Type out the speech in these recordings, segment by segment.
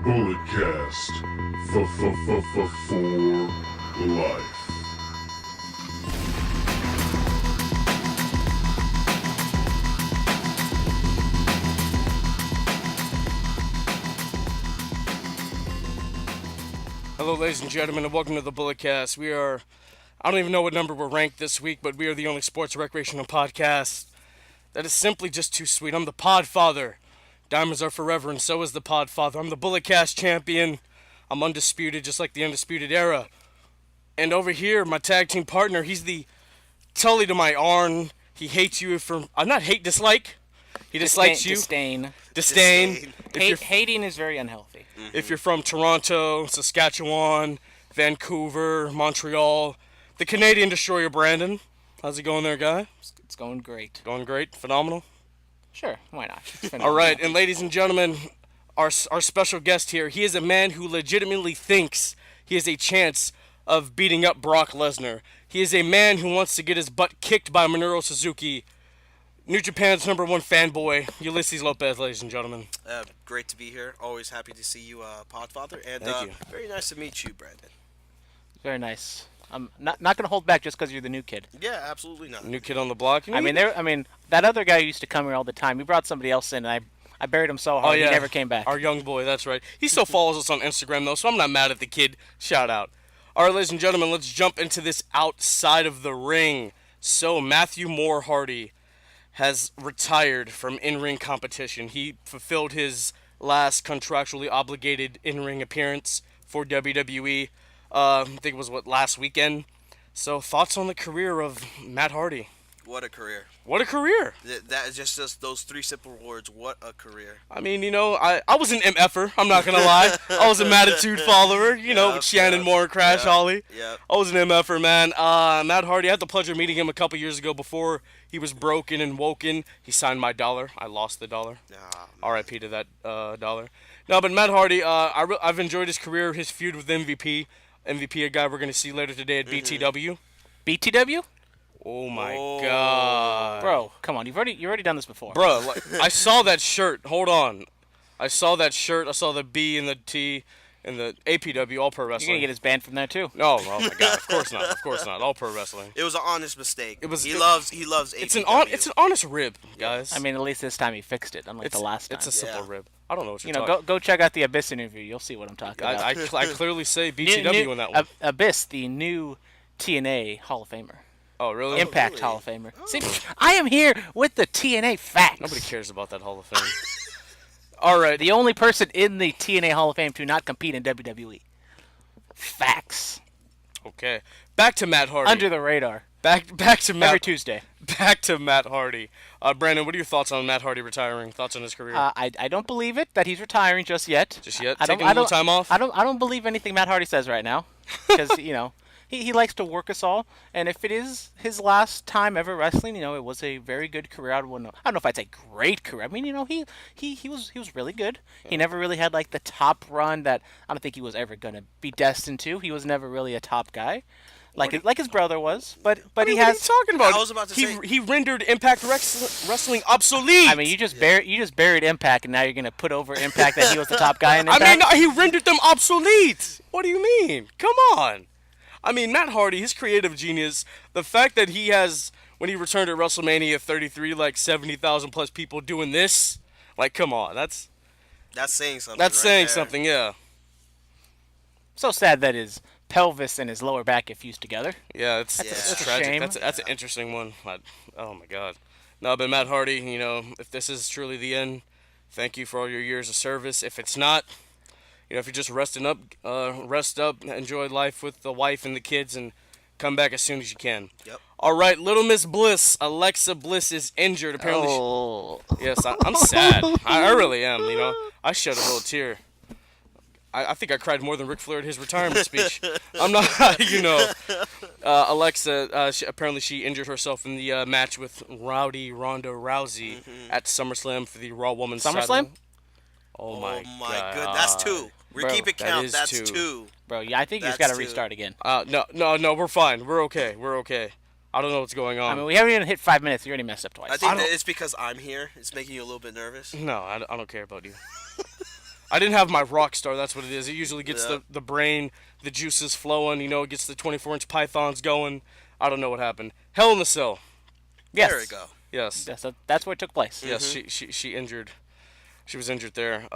Bulletcast for life. Hello, ladies and gentlemen, and welcome to the Bulletcast. I don't even know what number we're ranked this week, but we are the only sports recreational podcast that is simply just too sweet. I'm the Podfather. Diamonds are forever, and so is the Podfather. I'm the Bulletcast champion. I'm undisputed, just like the Undisputed Era. And over here, my tag team partner, he's the Tully to my Arn. He hates you from, not hate, dislike. He dislikes you. Disdain. Hating is very unhealthy. Mm-hmm. If you're from Toronto, Saskatchewan, Vancouver, Montreal, the Canadian Destroyer Brandon. How's it going there, guy? It's going great. Going great? Phenomenal? Sure, why not? All right, and ladies and gentlemen, our special guest here, he is a man who legitimately thinks he has a chance of beating up Brock Lesnar. He is a man who wants to get his butt kicked by Minoru Suzuki. New Japan's #1 fanboy, Ulysses Lopez, ladies and gentlemen. Great to be here. Always happy to see you, Podfather. And Thank you. Very nice to meet you, Brandon. Very nice. I'm not going to hold back just because you're the new kid. Yeah, absolutely not. New kid on the block. I mean, that other guy who used to come here all the time, he brought somebody else in, and I buried him so hard, he never came back. Our young boy, that's right. He still follows us on Instagram, though, so I'm not mad at the kid. Shout out. All right, ladies and gentlemen, let's jump into this outside of the ring. So, Matthew Moore Hardy has retired from in-ring competition. He fulfilled his last contractually obligated in-ring appearance for WWE. I think it was, last weekend. So, thoughts on the career of Matt Hardy? What a career. What a career. That is just those three simple words. What a career. I mean, I was an MFer, I'm not going to lie. I was a Mattitude follower, with Shannon Moore and Crash Holly. Yeah. I was an MFer, man. Matt Hardy, I had the pleasure of meeting him a couple years ago before he was broken and woken. He signed my dollar. I lost the dollar. R.I.P. to that dollar. No, but Matt Hardy, I've enjoyed his career, his feud with MVP. MVP, a guy we're going to see later today at BTW. BTW? Oh my God, bro! Come on, you've already done this before, bro. I saw that shirt. Hold on, I saw that shirt. I saw the B and the T and the APW, All Pro Wrestling. You're gonna get his band from that too. No, oh my God, of course not. Of course not. All Pro Wrestling. It was an honest mistake. He loves APW. It's an honest rib, guys. I mean, at least this time he fixed it, unlike the last time. It's a simple rib. I don't know what you're talking. Go check out the Abyss interview. You'll see what I'm talking about. I clearly say BTW in that one. Abyss, the new TNA Hall of Famer. Oh, really? Impact Hall of Famer. See, I am here with the TNA facts. Nobody cares about that Hall of Fame. All right. The only person in the TNA Hall of Fame to not compete in WWE. Facts. Okay. Back to Matt Hardy. Under the radar. Back to Matt. Every Tuesday. Back to Matt Hardy. Brandon, what are your thoughts on Matt Hardy retiring? Thoughts on his career? I don't believe it that he's retiring just yet. Just yet? Taking a little time off? I don't believe anything Matt Hardy says right now. Because, He likes to work us all, and if it is his last time ever wrestling, it was a very good career. I don't know if I'd say great career. I mean, he was really good. He never really had like the top run that I don't think he was ever gonna be destined to. He was never really a top guy, like his brother was. But he has. What are you talking about? I was about to say he rendered Impact Wrestling obsolete. I mean, you just buried Impact, and now you're gonna put over Impact that he was the top guy in Impact. I mean, no, he rendered them obsolete. What do you mean? Come on. I mean, Matt Hardy, his creative genius, the fact that he has, when he returned at WrestleMania 33, like 70,000 plus people doing this, like, come on, that's saying something. That's saying something, yeah. So sad that his pelvis and his lower back get fused together. Yeah, it's tragic. Shame. That's an interesting one. Oh my God. No, but Matt Hardy, if this is truly the end, thank you for all your years of service. If it's not, if you're just resting up, rest up, enjoy life with the wife and the kids, and come back as soon as you can. Yep. All right, Little Miss Bliss, Alexa Bliss is injured. Apparently, yes, I'm sad. I really am. I shed a little tear. I think I cried more than Ric Flair at his retirement speech. I'm not, Alexa, apparently she injured herself in the match with Rowdy Ronda Rousey at SummerSlam for the Raw Women's title. SummerSlam? Oh my God. That's two. We keep it count. That's two. Bro, yeah, I think you just got to restart again. No, we're fine. We're okay. I don't know what's going on. I mean, we haven't even hit 5 minutes. You already messed up twice. I think that it's because I'm here. It's making you a little bit nervous. No, I don't care about you. I didn't have my rock star. That's what it is. It usually gets Yep. the brain, the juices flowing. It gets the 24-inch pythons going. I don't know what happened. Hell in the Cell. Yes. There we go. Yes. That's where it took place. Yes. She injured. She was injured there.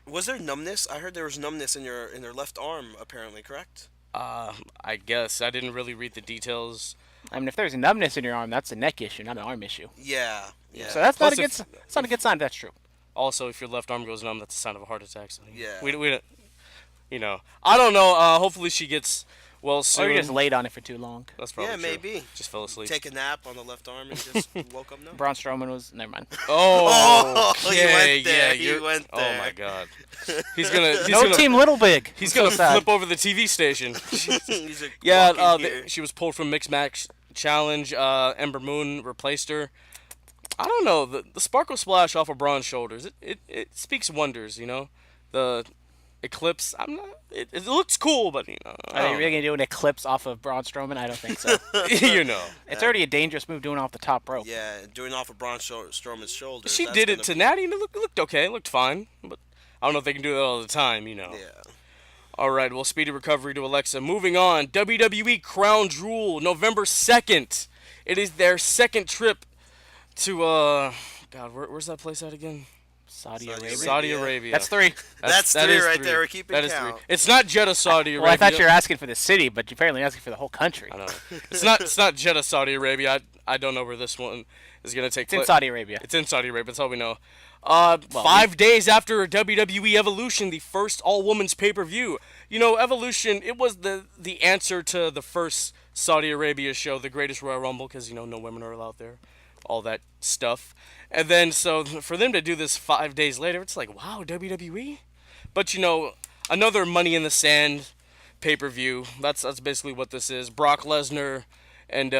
Was there numbness? I heard there was numbness in your left arm. Apparently, correct? I guess I didn't really read the details. I mean, if there's numbness in your arm, that's a neck issue, not an arm issue. Yeah. Yeah. So that's not a Plus, good. It's not a good sign. If that's true. Also, if your left arm goes numb, that's a sign of a heart attack. So Yeah. We don't. I don't know. Hopefully she gets well soon. Or you just laid on it for too long. That's probably Yeah, true. maybe. Just fell asleep. Take a nap on the left arm and just woke up. No. Braun Strowman was. Never mind. Oh, you okay, went there, yeah, you you're- went Oh there. my God. He's gonna. No team Little Big. He's So gonna sad. flip over the TV station. He's a Yeah, walk in here. she was pulled from Mixed Match Challenge. Ember Moon replaced her. I don't know. The sparkle splash off of Braun's shoulders. It speaks wonders. The eclipse. I'm not. It looks cool, but I Are don't you really gonna do an eclipse off of Braun Strowman? I don't think so. know. It's already a dangerous move doing it off the top rope. Yeah, doing off of Braun Strowman's shoulders. She that's did it gonna to be- Natty, and it looked okay. It looked fine, but I don't know if they can do that all the time. Yeah. All right, well, speedy recovery to Alexa. Moving on, WWE Crown Jewel, November 2nd. It is their second trip to, God, where's that place at again? Saudi Saudi Arabia. Saudi Yeah. Arabia. That's three. That's that three is right three. there. We're keeping That is count. three. It's not Jeddah, Saudi Arabia. Well, I thought you were asking for the city, but you're apparently asking for the whole country. I know. It's not Jeddah, Saudi Arabia. I don't know where this one is going to take It's in place. Saudi Arabia. It's in Saudi Arabia. That's all we know. 5 days after WWE Evolution, the first all-women's pay-per-view. Evolution, it was the answer to the first Saudi Arabia show, the Greatest Royal Rumble, because, no women are allowed there. All that stuff. And then, so, for them to do this 5 days later, it's like, wow, WWE? But, another Money in the Sand pay-per-view. That's basically what this is. Brock Lesnar and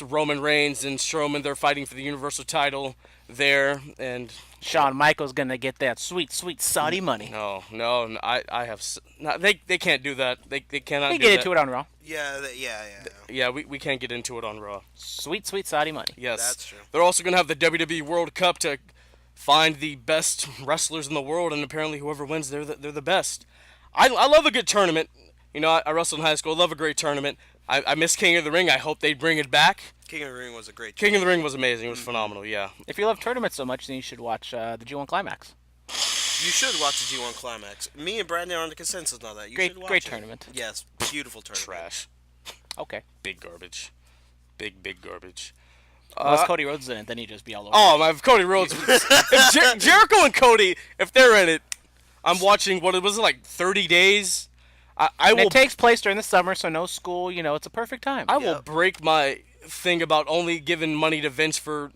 Roman Reigns and Strowman, they're fighting for the Universal title there, and Shawn Michaels gonna get that sweet, sweet Saudi money. no, I have no, they can't do that. They cannot We do get that. into it on Raw. Yeah. Yeah. Yeah, we can't get into it on Raw. Sweet, sweet Saudi money. Yes, That's true. They're also gonna have the WWE World Cup to find the best wrestlers in the world, and apparently whoever wins, they're the best. I love a good tournament. I wrestled in high school. I love a great tournament. I miss King of the Ring. I hope they bring it back. King of the Ring was a great. King of the Ring was amazing. It was phenomenal. Yeah. If you love tournaments so much, then you should watch the G1 Climax. You should watch the G1 Climax. Me and Brandon are on the consensus on that. You should watch Great it. tournament. Yes, beautiful tournament. Trash. Okay. Big garbage. Big garbage. Unless Cody Rhodes is in it, then he'd just be all over. Oh, my Cody Rhodes. If Jericho and Cody, if they're in it, I'm watching. What was it, like 30 days? I And will. it takes place during the summer, so no school. It's a perfect time. I will Yep. break my thing about only giving money to Vince for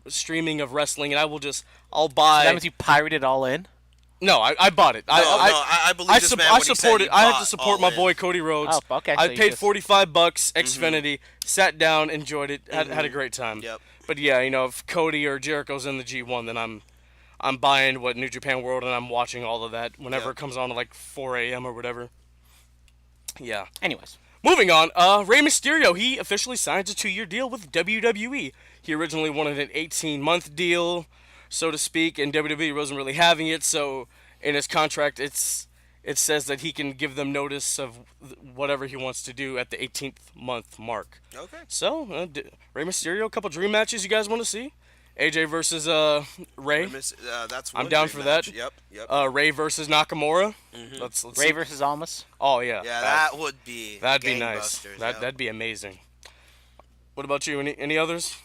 streaming of wrestling, and I'll buy. That means you pirated all in. No, I bought it. I believe this man when he said supported. he I have to bought support all my in. boy Cody Rhodes. Oh, okay, I so you paid just- $45 Xfinity, sat down, enjoyed it, had a great time. Yep. But yeah, if Cody or Jericho's in the G1, then I'm buying New Japan World, and I'm watching all of that whenever Yep. it comes on at like 4 a.m. or whatever. Yeah. Anyways, Moving on, Rey Mysterio, he officially signs a 2-year deal with WWE. He originally wanted an 18-month deal, so to speak, and WWE wasn't really having it, so in his contract it says that he can give them notice of whatever he wants to do at the 18th month mark. Okay. So, Rey Mysterio, a couple dream matches you guys want to see? AJ versus Rey. That's I'm one down great for match. that. Yep. Rey versus Nakamura. Let's Ray see. versus Almas. Oh yeah. Yeah, that would be. That'd be nice. gangbusters, yep. That'd be amazing. What about you? Any others?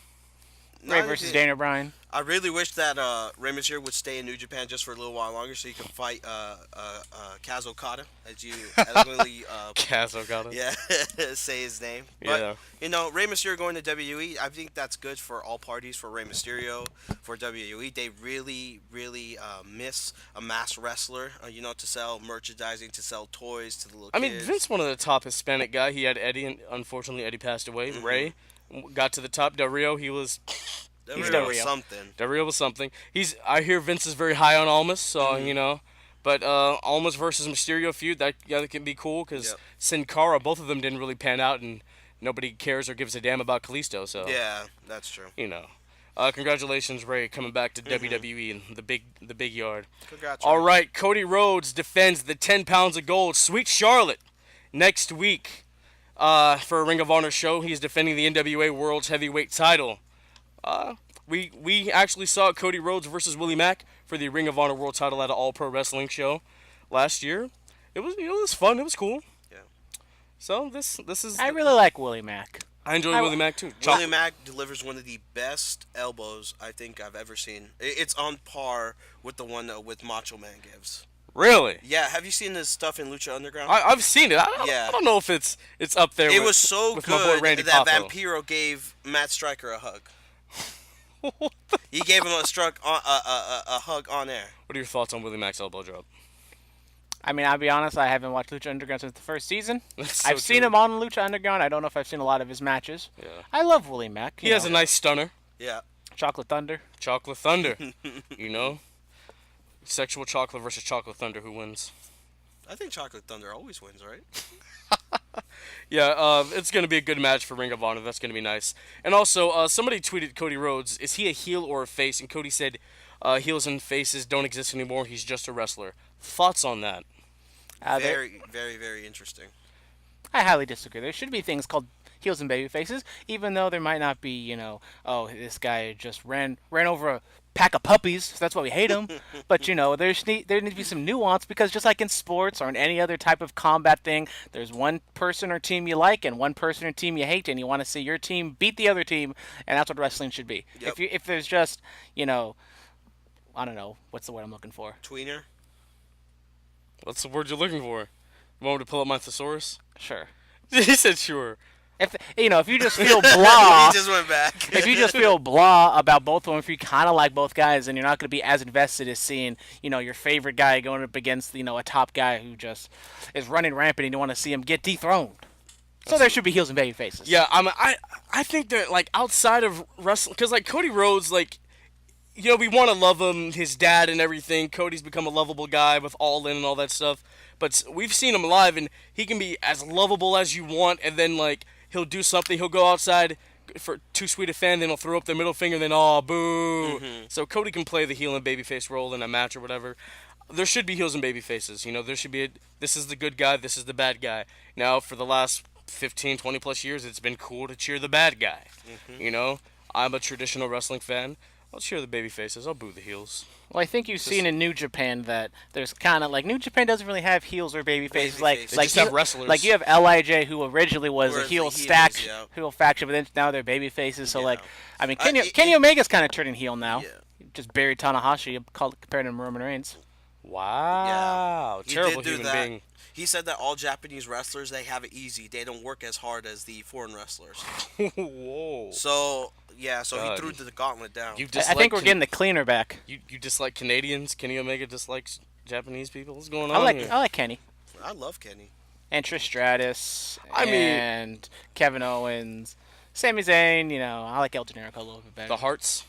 Ray Not versus even- Daniel Bryan. I really wish that Rey Mysterio would stay in New Japan just for a little while longer so he could fight Kaz Okada, as you eloquently Kaz Okada. yeah say his name. But Yeah. Rey Mysterio going to WWE, I think that's good for all parties. For Rey Mysterio, for WWE, they really miss a mass wrestler. To sell merchandising, to sell toys to the little I mean, kids. Vince, one of the top Hispanic guy. He had Eddie, and unfortunately Eddie passed away. Ray got to the top. Del Rio, he was. That he's really Del was Rio. something. Del Rio was something. I hear Vince is very high on Almas, so But Almas versus Mysterio feud, that can be cool because Yep. Sin Cara, both of them didn't really pan out, and nobody cares or gives a damn about Kalisto. So Yeah, that's true. Congratulations, Ray, coming back to WWE and the big yard. Congrats. All Ray. right, Cody Rhodes defends the 10 pounds of gold. Sweet Charlotte next week for a Ring of Honor show. He's defending the NWA World's Heavyweight title. We actually saw Cody Rhodes versus Willie Mack for the Ring of Honor World title at an All Pro Wrestling show last year. It was fun. It was cool. Yeah. So this is. I really like Willie Mack. I enjoy Willie Mack too. Willie Mack delivers one of the best elbows I think I've ever seen. It's on par with the one that with Macho Man gives. Really? Yeah, have you seen this stuff in Lucha Underground? I've seen it. Yeah. I don't know if it's up there. It was so with my boy good Randy that Poffo. Vampiro gave Matt Striker a hug. He gave him a hug on air. What are your thoughts on Willie Mack's elbow drop? I mean, I'll be honest, I haven't watched Lucha Underground since the first season. That's so I've seen true. him on Lucha Underground. I don't know if I've seen a lot of his matches. Yeah. I love Willie Mack. He has a nice stunner. Yeah. Chocolate Thunder. Chocolate Thunder. You know? Sexual chocolate versus chocolate thunder. Who wins? I think Chocolate Thunder always wins, right? Yeah, it's going to be a good match for Ring of Honor. That's going to be nice. And also, somebody tweeted Cody Rhodes, is he a heel or a face? And Cody said heels and faces don't exist anymore. He's just a wrestler. Thoughts on that? Very, very, very interesting. I highly disagree. There should be things called heels and baby faces, even though there might not be, oh, this guy just ran over a pack of puppies, so that's why we hate him. But, there needs to be some nuance, because just like in sports or in any other type of combat thing, there's one person or team you like and one person or team you hate, and you want to see your team beat the other team, and that's what wrestling should be. Yep. If there's just, I don't know, what's the word I'm looking for? Tweener? What's the word you're looking for? You want me to pull up my thesaurus? Sure. He said sure. If you just feel blah, He just went back. if you just feel blah about both of them, if you kind of like both guys, then you're not going to be as invested as seeing, your favorite guy going up against, a top guy who just is running rampant and you want to see him get dethroned. So there should be heels and baby faces. Yeah, I think that, like, outside of wrestling, because, like, Cody Rhodes, like, we want to love him, his dad and everything. Cody's become a lovable guy with All In and all that stuff. But we've seen him live, and he can be as lovable as you want, and then, like, he'll do something. He'll go outside for too sweet a fan, then he'll throw up the middle finger, then, oh, boo. Mm-hmm. So Cody can play the heel and babyface role in a match or whatever. There should be heels and babyfaces. There should be this is the good guy, this is the bad guy. Now, for the last 15, 20 plus years, it's been cool to cheer the bad guy. Mm-hmm. I'm a traditional wrestling fan. I'll cheer the baby faces. I'll boo the heels. Well, I think you've seen in New Japan that there's kind of like New Japan doesn't really have heels or baby faces. Baby faces. They just have wrestlers. Like you have Lij, who originally was a heel stacked yeah. heel faction, but then now they're baby faces. So Yeah. I mean, Kenny Omega's kind of turning heel now. Yeah. Just buried Tanahashi, compared to Roman Reigns. Wow. He Terrible did do human that. being. He said that all Japanese wrestlers, they have it easy. They don't work as hard as the foreign wrestlers. Whoa. So, yeah, so God. he threw the gauntlet down. You I dislike think we're getting the cleaner back. You dislike Canadians? Kenny Omega dislikes Japanese people? What's going I on like here? I like Kenny I love Kenny. and Trish Stratus I mean- and Kevin Owens, Sami Zayn. I like El Generico a little bit better. The Hearts?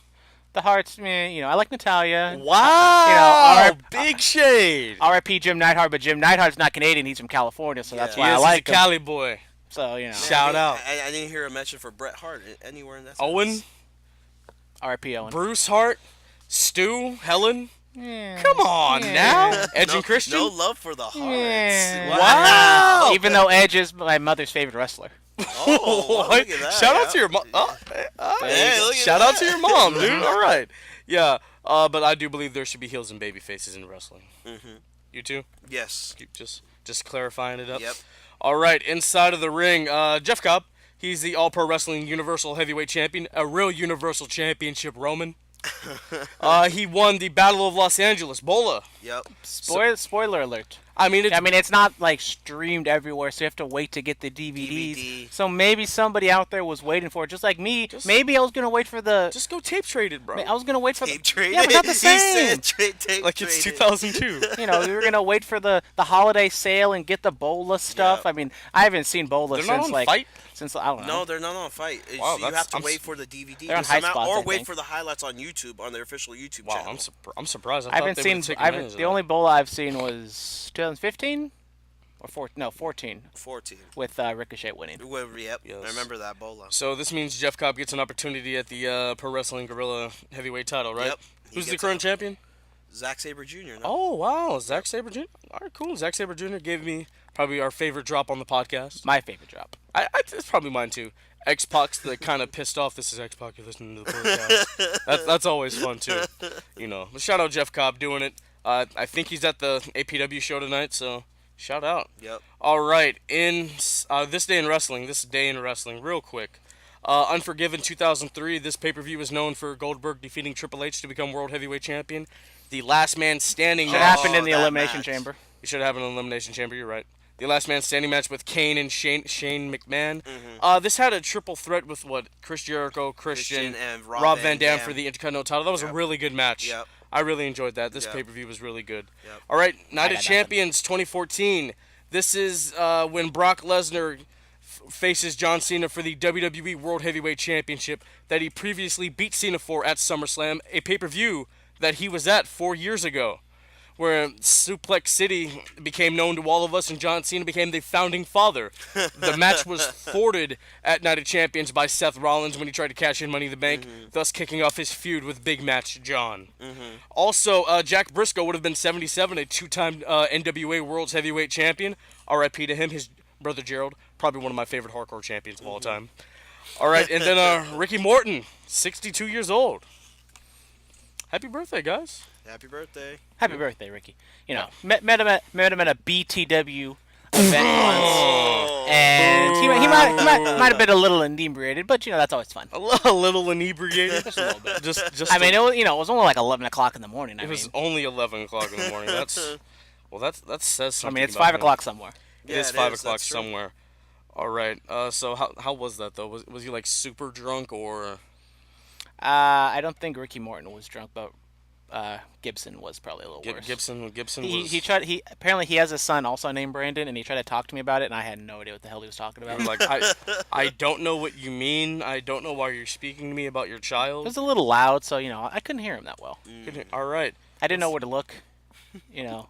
The Hearts, man. I like Natalia. Wow. Big shade. R.I.P. Jim Neidhart, but Jim Neidhart's not Canadian. He's from California, so that's Yeah. why Yes, I he's like a him. Cali boy. So, Shout out. I didn't hear a mention for Bret Hart anywhere in that Owen, sentence. R.I.P. Owen. Bruce Hart, Stu, Helen. Yeah. Come on Yeah. now. Edge no, and Christian. No love for the Hearts. Yeah. Wow. Even though Edge is my mother's favorite wrestler. Oh, look at that. Shout out yeah. to your mom. Hey, look at Shout out that. to your mom, dude. All right. Yeah. But I do believe there should be heels and baby faces in wrestling. Mhm. You too? Yes. Keep just clarifying it up. Yep. All right. Inside of the ring, Jeff Cobb. He's the All Pro Wrestling Universal Heavyweight Champion, a real Universal Championship Roman. He won the Battle of Los Angeles. Bola. Yep. Spoiler alert. I mean, It's not like streamed everywhere, so you have to wait to get the DVDs. DVD. So maybe somebody out there was waiting for it, just like me. Maybe I was gonna wait for the. just go tape trade it, bro. I was gonna wait for Tape the. traded. Yeah, but not the He same. said tape Like it's traded. 2002. We were gonna wait for the holiday sale and get the Bola stuff. Yeah. I mean, I haven't seen Bola They're not since on like Fight? since I don't know. No, they're not on Fight. Wow, You have to I'm wait for the DVD They're on to come High out, Spots, or I wait think. for the highlights on YouTube, on their official YouTube Wow, channel. I'm surprised. I haven't seen. The The only Bola I've seen was 2015. or 14 14. with Ricochet winning. Yep. Yes. I remember that Bola. So this means Jeff Cobb gets an opportunity at the Pro Wrestling Guerrilla heavyweight title, right? Yep. He Who's the gets current champion? Zack Sabre Jr. No? Oh, wow. Zack Sabre Jr. All right, cool. Zack Sabre Jr. gave me probably our favorite drop on the podcast. My favorite drop. It's probably mine, too. X-Pac's the kind of pissed off. This is X-Pac. You're listening to the podcast. That's always fun, too. You know. But shout out Jeff Cobb doing it. I think he's at the APW show tonight, so shout out. Yep. All right. In this day in wrestling, real quick. Unforgiven 2003, this pay-per-view was known for Goldberg defeating Triple H to become World Heavyweight Champion. The last man standing Should match. happened in the that Elimination match. Chamber. It should have happened in the Elimination Chamber, you're right. The last man standing match with Kane and Shane McMahon. This had a triple threat with Chris Jericho, Christian, and Rob Van Dam for the Intercontinental title. That was a Yep. really good match. Yep. I really enjoyed that. This Yep. pay-per-view was really good. Yep. All right, Night of got Champions 2014. This is when Brock Lesnar faces John Cena for the WWE World Heavyweight Championship that he previously beat Cena for at SummerSlam, a pay-per-view that he was at 4 years ago, where Suplex City became known to all of us and John Cena became the founding father. The match was thwarted at Night of Champions by Seth Rollins when he tried to cash in Money in the Bank, thus kicking off his feud with Big Match John. Also, Jack Briscoe would have been 77, a two-time NWA World's Heavyweight Champion. R.I.P. to him. His brother Gerald, probably one of my favorite hardcore champions of all time. All right, and then Ricky Morton, 62 years old. Happy birthday, guys. Happy birthday. Happy birthday, Ricky. You know, met him at a BTW event once, and he might have been a little inebriated, but you know that's always fun. A little inebriated. Just a little bit. Just I mean, it was only like 11 o'clock in the morning. it was only 11 o'clock in the morning. That says I something. mean, it's about 5 him. o'clock somewhere. It is 5 o'clock that's true. somewhere. All right. So how was that though? Was he like super drunk or? I don't think Ricky Morton was drunk, but Gibson was probably a little worse. Gibson was. He apparently he has a son also named Brandon, and he tried to talk to me about it, and I had no idea what the hell he was talking about. Like I don't know what you mean. I don't know why you're speaking to me about your It child. was a little loud, so you know I couldn't hear him that well. All right. I didn't know where to look. You know,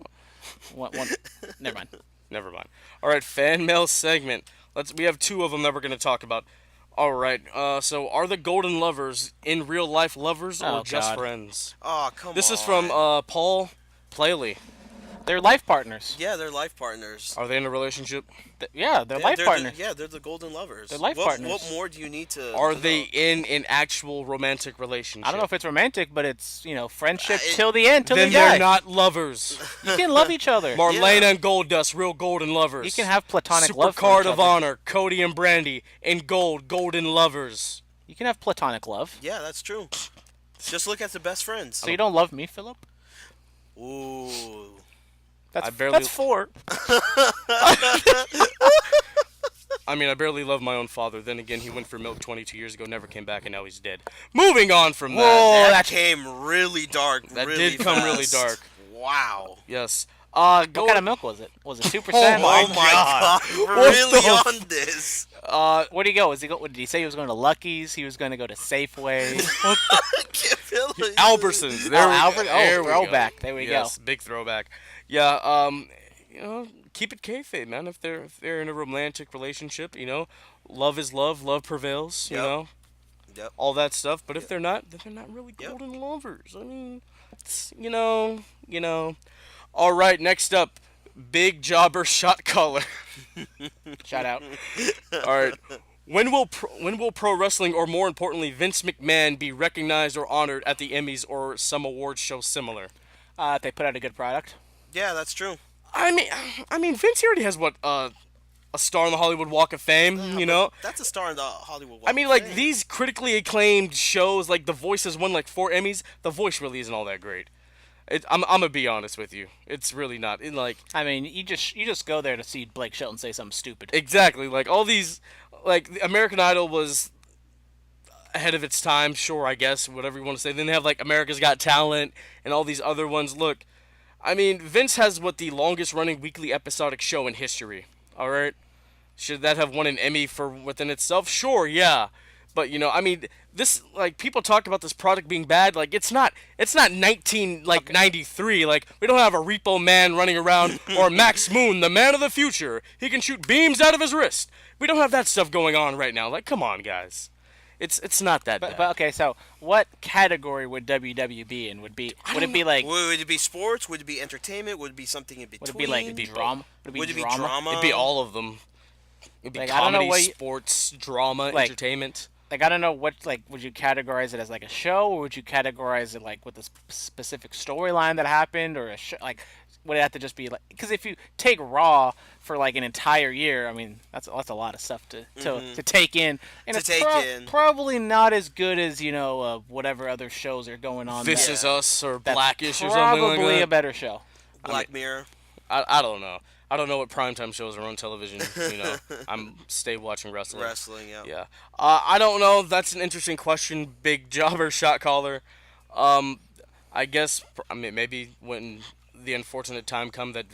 never mind. Never mind. All right, fan mail segment. We have two of them that we're going to talk about. All right. So are the Golden Lovers in real life lovers or Oh, just God. friends? Oh, come on. This is from Paul Playley. They're life partners. Yeah, they're life partners. Are they in a relationship? Yeah, they're life partners. They're the Golden Lovers. They're life what, partners. What more do you need to? Are to they know? in an actual romantic relationship? I don't know if it's romantic, but it's friendship till the end, till Then they die. they're not lovers. You can love each other. Marlena and Goldust, real golden lovers. You can have platonic Super love for Card each of other. Honor, Cody and Brandy, and golden lovers. You can have platonic love. Yeah, that's true. Just look at the best friends. So you don't love me, Philip? Ooh. That's 4. I mean, I barely love my own father. Then again, he went for milk 22 years ago, never came back, and now he's dead. Moving on from that. Whoa, That came really dark. That really did come fast. really dark. Wow. Yes. What kind of milk was it? Was it 2%? Oh my Oh my God. We're really on this. Where'd he go? Did he say he was going to Lucky's? He was going to go to Safeway? I can't feel it. Albertsons. There we Albert. go. There Oh, we throwback. go. There we Yes, go. big throwback. Yeah. Keep it kayfabe, man. If they're in a romantic relationship, love is love. Love prevails. You Yep. know. Yep. All that stuff. But if they're not, then they're not really Yep. golden lovers. I mean, All right, next up, Big Jobber Shot Caller. Shout out. All right. When will pro wrestling, or more importantly, Vince McMahon, be recognized or honored at the Emmys or some awards show similar? If they put out a good product. Yeah, that's true. I mean, Vince already has a star on the Hollywood Walk of Fame, you know? That's a star in the Hollywood Walk I mean, of like, Fame. these critically acclaimed shows, like The Voice has won, like, 4 Emmys. The Voice really isn't all that great. I'm gonna be honest with you. It's really not. I mean, you just go there to see Blake Shelton say something stupid. Exactly. Like, all these, like, American Idol was ahead of its time, sure, I guess, whatever you want to say. Then they have, like, America's Got Talent and all these other ones. Look, I mean, Vince has the longest running weekly episodic show in history. All right? Should that have won an Emmy for within itself? Sure, yeah. But I mean, this like people talk about this product being bad. Like it's not 93. Like we don't have a Repo Man running around or Max Moon, the man of the future. He can shoot beams out of his wrist. We don't have that stuff going on right now. Like come on, guys. It's not that bad. But okay, so what category would WW be in? Would it be like Would it be sports? Would it be entertainment? Would it be something in between? would it be like drama? Would it be drama? It'd be all of them. It'd be Like, I don't know comedy, what you- sports, drama, Like- entertainment. Like I don't know what like would you categorize it as like a show, or would you categorize it like with a specific storyline that happened, or a show like would it have to just be like because if you take Raw for like an entire year, I mean that's a lot of stuff to take in, and To it's take in. probably not as good as whatever other shows are going on. This there. Is Us or That's Blackish or something like probably that. a better show. Black Mirror. I don't know. I don't know what primetime shows are on television. I'm stay watching wrestling. Wrestling, yeah. Yeah. I don't know. That's an interesting question. Big jobber shot caller. I guess maybe when the unfortunate time comes that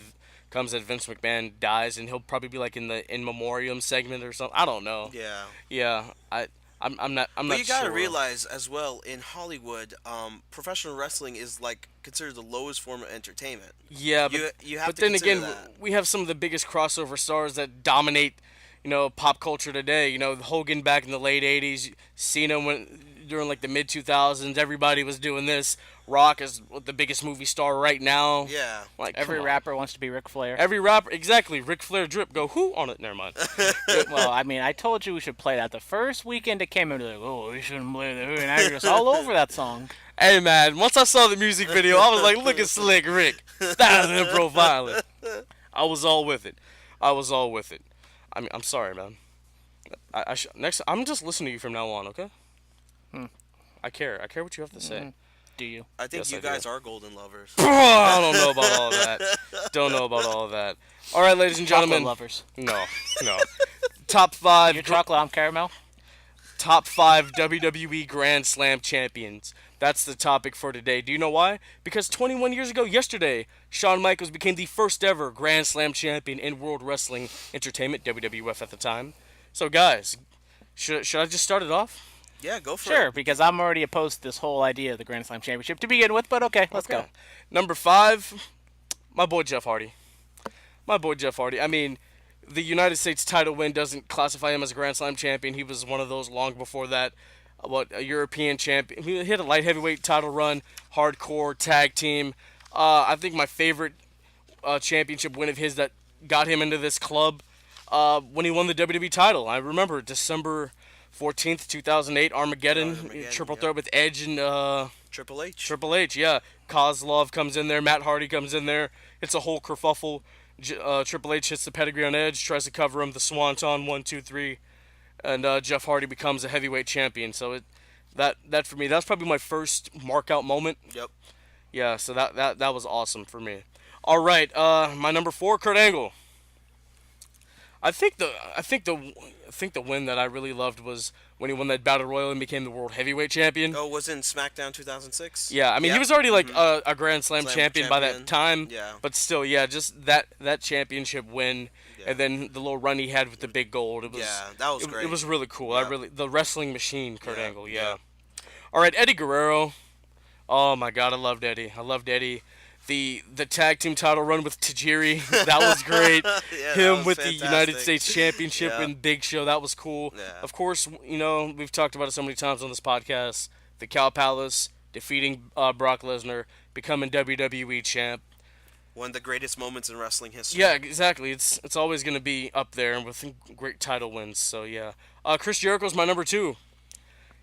Vince McMahon dies, and he'll probably be like in the in memoriam segment or something. I don't know. Yeah. Yeah. I'm not But you gotta sure. realize as well in Hollywood, professional wrestling is like considered the lowest form of entertainment. Yeah, but You have but to then consider again, that. we have some of the biggest crossover stars that dominate, pop culture today. Hogan back in the late '80s, Cena during like the mid 2000s. Everybody was doing this. Rock is the biggest movie star right now. Yeah. Like Every come on. rapper wants to be Ric Flair. Every rapper, exactly. Ric Flair drip, go who on it? Never mind. Well, I mean, I told you we should play that the first weekend it came out. Like, oh, we shouldn't play that. And now you're just all over that song. Hey man, once I saw the music video, I was like, look at Slick Rick, styling and profiling. I was all with it. I mean, I'm sorry, man. Next, I'm just listening to you from now on, okay? I care what you have to say. Do you? I think Yes, you I do. guys are golden lovers. I don't know about all of that. Don't know about all of that. All right, ladies and Chocolate gentlemen. lovers. No. Top five. Your chocolate, I'm caramel. Top 5 WWE Grand Slam champions. That's the topic for today. Do you know why? Because 21 years ago yesterday, Shawn Michaels became the first ever Grand Slam champion in World Wrestling Entertainment, WWF at the time. So guys, should I just start it off? Yeah, go for Sure, it. because I'm already opposed to this whole idea of the Grand Slam Championship to begin with, but okay, let's go. Number 5, my boy Jeff Hardy. I mean, the United States title win doesn't classify him as a Grand Slam champion. He was one of those long before that. A European champion. He had a light heavyweight title run, hardcore tag team. I think my favorite championship win of his that got him into this club when he won the WWE title. I remember December 14th, 2008, Armageddon triple yeah. threat with Edge and Triple H. Triple H, yeah. Kozlov comes in there, Matt Hardy comes in there. It's a whole kerfuffle. Triple H hits the pedigree on Edge, tries to cover him, the Swanton, 1, 2, 3, and Jeff Hardy becomes a heavyweight champion. So that for me, that's probably my first mark out moment. Yep. Yeah, so that was awesome for me. All right, my number 4, Kurt Angle. I think the win that I really loved was when he won that battle royal and became the world heavyweight champion. Oh, was in SmackDown 2006? Yeah, I mean he was already like a Grand Slam champion by that time. Yeah. But still, yeah, just that championship win, and then the little run he had with the big gold. It was that was great. It was really cool. Yeah. The wrestling machine, Kurt Angle. Yeah. yeah. All right, Eddie Guerrero. Oh my God, I loved Eddie. The tag team title run with Tajiri, that was great. Yeah, that Him was with the United fantastic. States Championship Yeah. and Big Show, that was cool. Yeah. Of course, we've talked about it so many times on this podcast. The Cow Palace defeating Brock Lesnar, becoming WWE champ. One of the greatest moments in wrestling history. Yeah, exactly. It's always going to be up there with great title wins. So yeah, Chris Jericho's my number 2.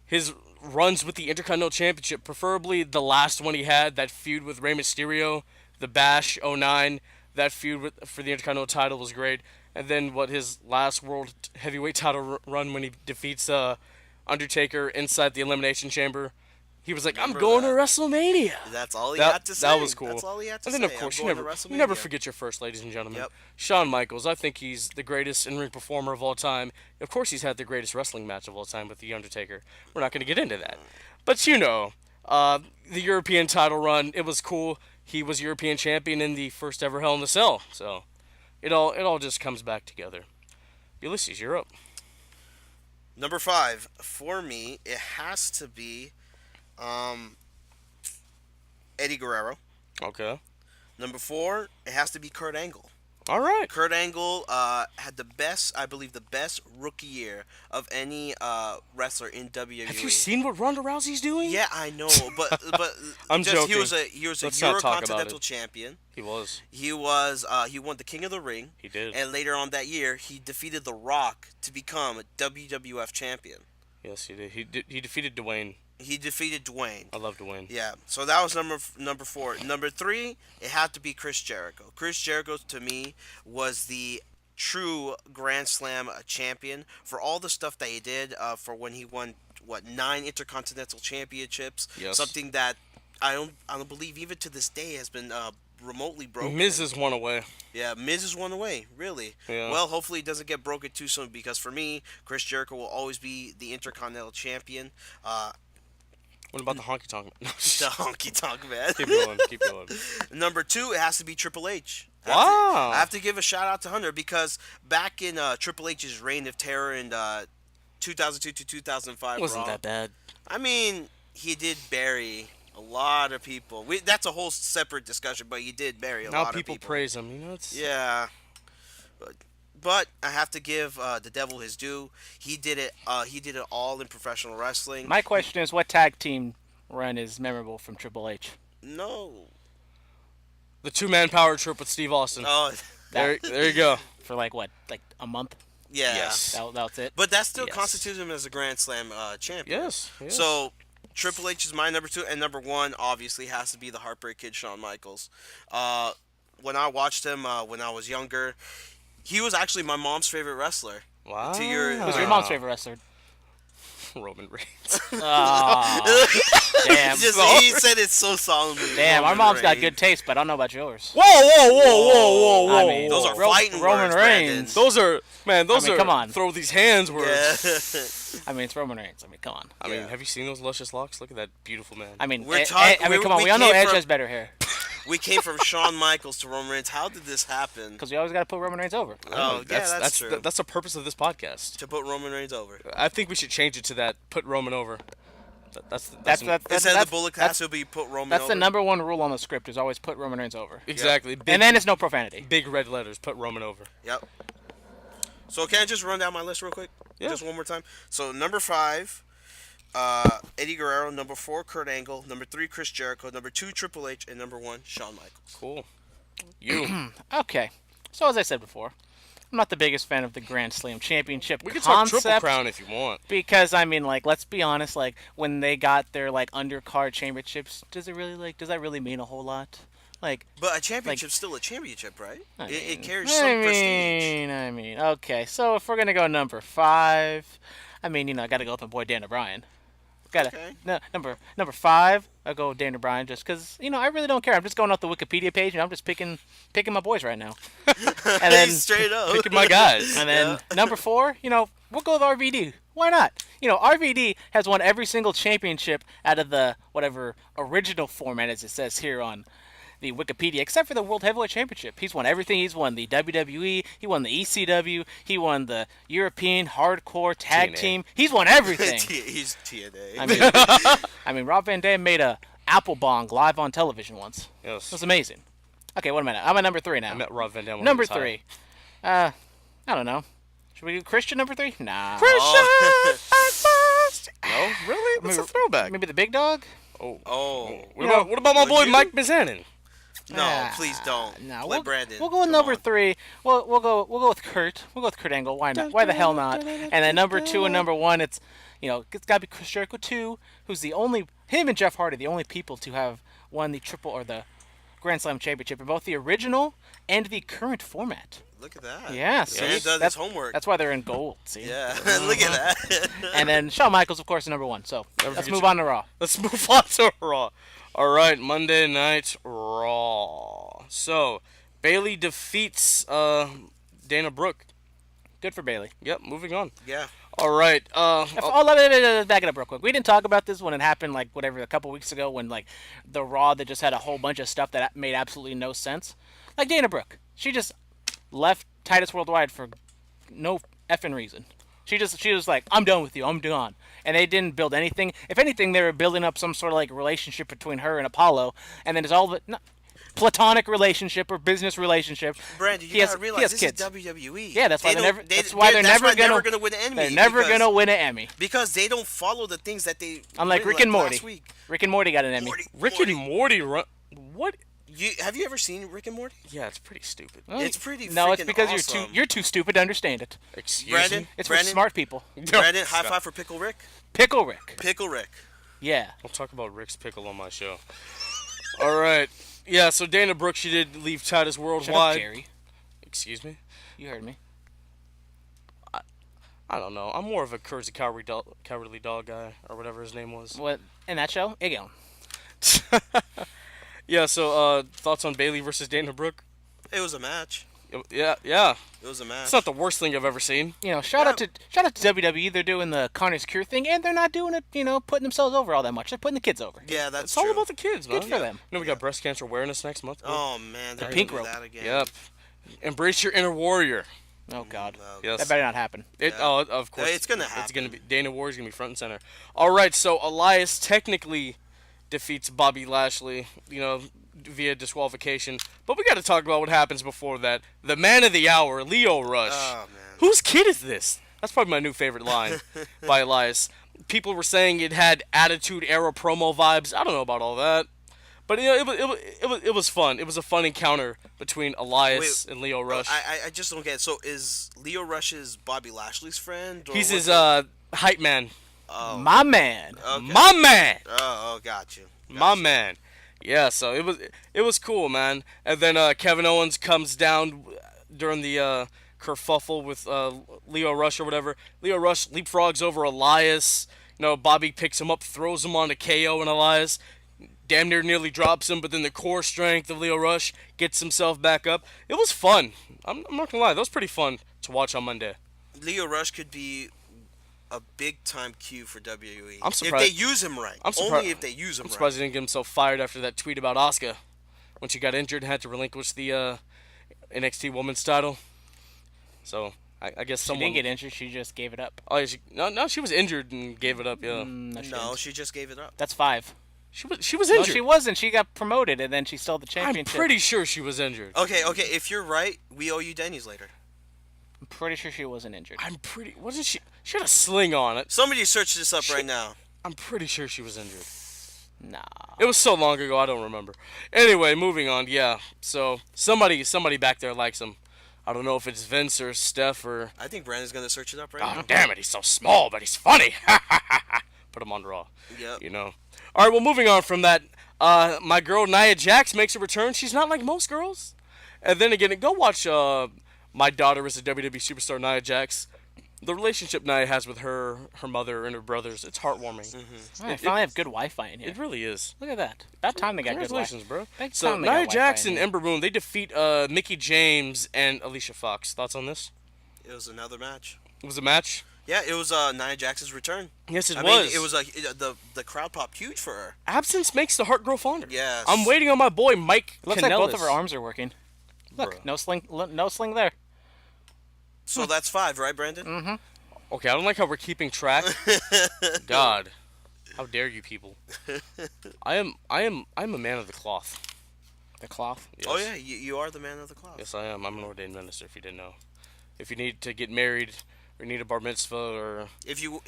His runs with the Intercontinental Championship, preferably the last one he had, that feud with Rey Mysterio, the Bash 09, that feud for the Intercontinental title was great. And then his last World Heavyweight title run when he defeats Undertaker inside the Elimination Chamber. He was like, Remember I'm going that. to WrestleMania. That's all he had to say. That was cool. That's all he had to and say. then, of course, I'm you going to never WrestleMania. forget your first, ladies and gentlemen. Yep. Shawn Michaels. I think he's the greatest in-ring performer of all time. Of course, he's had the greatest wrestling match of all time with The Undertaker. We're not going to get into that. But, the European title run, it was cool. He was European champion in the first ever Hell in a Cell. So, it all just comes back together. Ulysses, you're up. Number 5 for me, it has to be um, Eddie Guerrero. Okay. Number 4, it has to be Kurt Angle. All right. Kurt Angle had the best, I believe, the best rookie year of any wrestler in WWE. Have you seen what Ronda Rousey's doing? Yeah, I know, but I'm just, joking. He was a Let's not talk about Eurocontinental it. champion. He was. He won the King of the Ring. He did. And later on that year, he defeated The Rock to become a WWF champion. Yes, he did. He defeated Dwayne. He defeated Dwayne. I love Dwayne. Yeah, so that was number 4. Number 3, it had to be Chris Jericho. Chris Jericho, to me, was the true Grand Slam champion for all the stuff that he did. For when he won 9 Intercontinental Championships. Yes. Something that I don't believe even to this day has been remotely broken. Miz is one away. Yeah, Miz is one away, really. Yeah. Well, hopefully it doesn't get broken too soon because for me, Chris Jericho will always be the Intercontinental Champion. What about the honky tonk? The honky tonk man. Keep going. Keep going. Number 2, it has to be Triple H. Wow. I have to give a shout out to Hunter because back in Triple H's reign of terror in 2002 to 2005, Wasn't Raw, that bad? I mean, he did bury a lot of people. That's a whole separate discussion, but he did bury a Now lot of people people. praise him. You know, it's Yeah. But I have to give the devil his due. He did it. He did it all in professional wrestling. My question is, what tag team run is memorable from Triple H? No. the 2-man power trip with Steve Austin. Oh, There you go. For like a month? yeah. Yes. That was it. But that still Yes. constitutes him as a Grand Slam champion. Yes. Yes. So Triple H is my number 2, and number 1 obviously has to be the Heartbreak Kid, Shawn Michaels. When I watched him when I was younger, he was actually my mom's favorite wrestler. Wow. To your- Who's your mom's favorite wrestler? Roman Reigns. Oh, damn. He said it so solemnly. Damn, our Roman mom's got Reigns. good taste, but I don't know about yours. Whoa. I mean, Those are Ro- fighting Roman words, Reigns. Brandon. Those are, man, those I mean, are come on. throw these hands words. Yeah. I mean, it's Roman Reigns. I mean, come on. I mean, Yeah. have you seen those luscious locks? Look at that beautiful man. I mean, We're talking- come on. we We all know came Edge from- has better hair. We came from Shawn Michaels to Roman Reigns. How did this happen? Because we always got to put Roman Reigns over. Oh, yeah, that's true. That's the purpose of this podcast. To put Roman Reigns over. I think we should change it to that. Put Roman over. That's Instead of the bullet that's- cast, it'll be put Roman That's over. the number one rule on the script is always put Roman Reigns over. exactly. Big, And then it's no profanity. big red letters. Put Roman over. Yep. So can I just run down my list real quick? Yeah. Just one more time. So number 5, Eddie Guerrero. Number 4, Kurt Angle. Number 3, Chris Jericho. Number 2, Triple H. And number 1, Shawn Michaels. Cool. You. Okay. So as I said before, I'm not the biggest fan of the Grand Slam Championship We can talk concept. Triple Crown if you want. Because I mean, like, let's be honest. Like, when they got their like undercard championships, does that really mean a whole lot? Like, But a championship's still a championship, right? I It mean- carries some prestige. I mean, okay. So if we're gonna go number 5, I mean, I got to go with my boy Dan O'Brien. Okay. No, number 5. I'll go with Dan O'Brien just because I really don't care. I'm just going off the Wikipedia page and I'm just picking my boys right now. And then Straight up. Look at my guys. and then number 4, we'll go with RVD. Why not? RVD has won every single championship out of the whatever original format as it says here on the Wikipedia, except for the World Heavyweight Championship. He's won everything. He's won the WWE. He won the ECW. He won the European Hardcore Tag TNA. Team. He's won everything. He's TNA. I mean, Rob Van Dam made a apple bong live on television once. Yes. It was amazing. Okay, wait a minute. I'm at number 3 now. I met Rob Van Dam. when he Number was high. 3. I don't know. Should we do Christian number 3? Nah. No, really? That's a throwback. Maybe the big dog? Oh. Oh. What about my would boy you? Mike Mizanin? No, please don't. No, Let Brandon. We'll go with Come number on. 3. We'll go with Kurt. We'll go with Kurt Angle. Why not? Why the hell not? And then number 2 and number 1, it's it's got to be Chris Jericho 2, who's him and Jeff Hardy, the only people to have won the triple or the Grand Slam championship in both the original and the current format. Look at that. Yeah, see, Man does his homework. That's why they're in gold. See. Yeah, look at that. And then Shawn Michaels, of course, is number 1. So let's forget move on to Raw. Let's move on to Raw. All right, Monday Night Raw. So, Bailey defeats Dana Brooke. Good for Bailey. Yep, moving on. Yeah. All right. Let's back it up real quick. We didn't talk about this when it happened, a couple weeks ago when, the Raw that just had a whole bunch of stuff that made absolutely no sense. Like Dana Brooke. She just left Titus Worldwide for no effing reason. She was like, I'm done with you. I'm done. And they didn't build anything. If anything, they were building up some sort of like relationship between her and Apollo. And then it's all the platonic relationship or business relationship. Brandon, you gotta realize this kids. is WWE. Yeah, that's why they're never never gonna win an Emmy. They're never gonna win an Emmy. Because they don't follow the things that they. Unlike Rick and Morty. Rick and Morty got an Emmy. Rick and Morty what? Have you ever seen Rick and Morty? Yeah, it's pretty stupid. It's pretty. No, it's freaking because awesome. you're too stupid to understand it. Excuse Brandon, me. It's for smart people. Brandon, high five for Pickle Rick. Pickle Rick. Pickle Rick. Yeah. I'll talk about Rick's pickle on my show. All right. Yeah, so Dana Brooke, she did leave Titus Worldwide. Shut up, Jerry. Excuse me? You heard me. I don't know. I'm more of a cowardly dog guy, or whatever his name was. What in that show? Again. Yeah, so thoughts on Bailey versus Dana Brooke? It was a match. Yeah. It was a match. It's not the worst thing I've ever seen. Shout out to WWE. They're doing the Connor's Cure thing, and they're not doing it. Putting themselves over all that much. They're putting the kids over. Yeah, that's It's true. all about the kids, man. Good for them. We got breast cancer awareness next month. Oh man, they're pink gonna do rope. that again. Yep. Embrace your inner warrior. Oh God. Yes. That better not happen. Oh, of course. It's gonna It's happen. gonna be Dana Warrior's gonna be front and center. All right, so Elias technically defeats Bobby Lashley, via disqualification. But we got to talk about what happens before that. The man of the hour, Leo Rush. Oh man. Whose kid is this? That's probably my new favorite line by Elias. People were saying it had Attitude Era promo vibes. I don't know about all that. But it was fun. It was a fun encounter between Elias and Leo Rush. I just don't get it. So is Leo Rush's Bobby Lashley's friend? Or He's what's his it? hype man. Oh. My man. Okay. My man. Oh, got you. My man. Yeah, so it was cool, man. And then Kevin Owens comes down during the kerfuffle with Leo Rush or whatever. Leo Rush leapfrogs over Elias. Bobby picks him up, throws him on a KO, and Elias damn nearly drops him. But then the core strength of Leo Rush gets himself back up. It was fun. I'm not gonna lie, that was pretty fun to watch on Monday. Leo Rush could be a big time cue for WWE. I'm surprised. If they use him right. Only if they use him I'm right. surprised he didn't get himself fired after that tweet about Asuka when she got injured and had to relinquish the NXT Women's title. So I guess She someone didn't get injured. She just gave it up. Oh, yeah, no, she was injured and gave it up. Yeah, No, she just gave it up. That's 5. she was No, injured. she wasn't. She got promoted, and then she stole the I'm championship. pretty sure she was injured. Okay. If you're right, we owe you Denny's later. I'm pretty sure she wasn't injured. Wasn't she? She had a sling on it. Somebody search this up right now. I'm pretty sure she was injured. Nah. It was so long ago, I don't remember. Anyway, moving on. Yeah, so somebody back there likes him. I don't know if it's Vince or Steph or. I think Brandon's gonna search it up right Oh, now. damn it, he's so small, but he's funny. Put him on Raw. Yep. All right, well, moving on from that, my girl Nia Jax makes a return. She's not like most girls. And then again, go watch My Daughter is a WWE Superstar, Nia Jax. The relationship Nia has with her mother, and her brothers, it's heartwarming. Oh, I finally have good Wi-Fi in here. It really is. Look at that. About time they got good Congratulations, Wi-Fi. bro. About So time they got Nia Wi-Fi Jax in and here. Ember Moon, they defeat Mickey James and Alicia Fox. Thoughts on this? It was another match. It was a match? Yeah, it was Nia Jax's return. Yes, it I was. mean, it was the crowd popped huge for her. Absence makes the heart grow fonder. Yes. I'm waiting on my boy Mike Looks Kanellis. like both of her arms are working. Look, Bruh. no sling there. So that's 5, right, Brandon? Mm-hmm. Okay, I don't like how we're keeping track. God, how dare you people? I'm a man of the cloth. The cloth. Yes. Oh yeah, you are the man of the cloth. Yes, I am. I'm an ordained minister. If you didn't know, if you need to get married or need a bar mitzvah or If you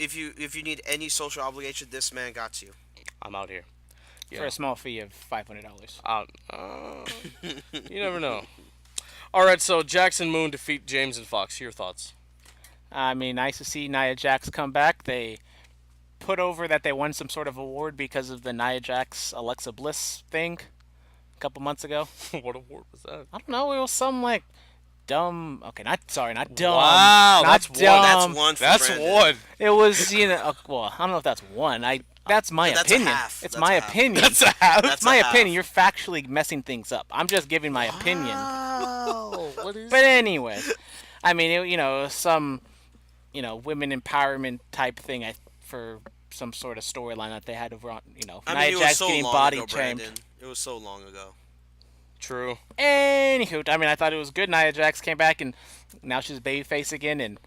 need any social obligation, this man got you. I'm out here. Yeah. For a small fee of $500. You never know. All right, so Jackson Moon defeat James and Fox. Your thoughts? I mean, nice to see Nia Jax come back. They put over that they won some sort of award because of the Nia Jax Alexa Bliss thing a couple months ago. What award was that? I don't know. It was some like dumb. Okay, not dumb. Wow, not that's dumb. one. That's one. For That's Brandon. one. It was well, I don't know if that's one. That's my That's a opinion. half. It's That's my a half. opinion. That's a half. That's my a half. opinion. You're factually messing things up. I'm just giving my opinion. Wow. What is? But anyway, I mean, some, women empowerment type thing for some sort of storyline that they had over on, I mean, Nia it was Jax so getting long body ago, shamed. Brandon. It was so long ago. True. Anywho, I mean, I thought it was good. Nia Jax came back and now she's babyface again, and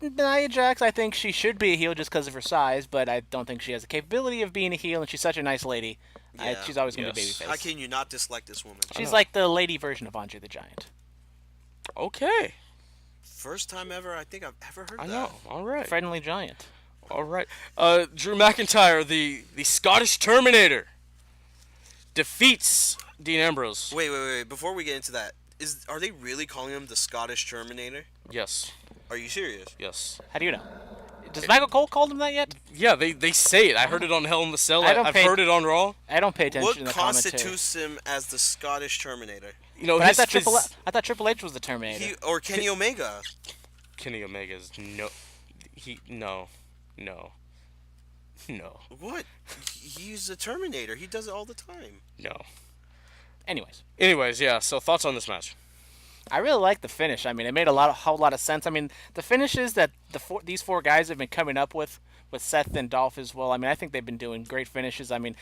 Nia Jax, I think she should be a heel just because of her size, but I don't think she has the capability of being a heel, and she's such a nice lady. Yeah. She's always going to be Yes. babyface. How can you not dislike this woman? She's like the lady version of Andre the Giant. Okay. First time ever I think I've ever heard I that. know. All right. Friendly Giant. All right. Drew McIntyre, the Scottish Terminator, defeats Dean Ambrose. Wait. Before we get into that, are they really calling him the Scottish Terminator? Yes. Are you serious? Yes. How do you know? Does Michael Cole call him that yet? Yeah, they say it. I heard it on Hell in the Cell. I don't I've pay- heard it on Raw. I don't pay attention What to the commentary. constitutes him as the Scottish Terminator? You know, But his I thought Triple H was the Terminator. Or Kenny Omega? Kenny Omega's no. What? He's a Terminator. He does it all the time. No. Anyways, Yeah. So thoughts on this match? I really like the finish. I mean, it made a whole lot of sense. I mean, the finishes that these four guys have been coming up with Seth and Dolph as well. I mean, I think they've been doing great finishes. I mean,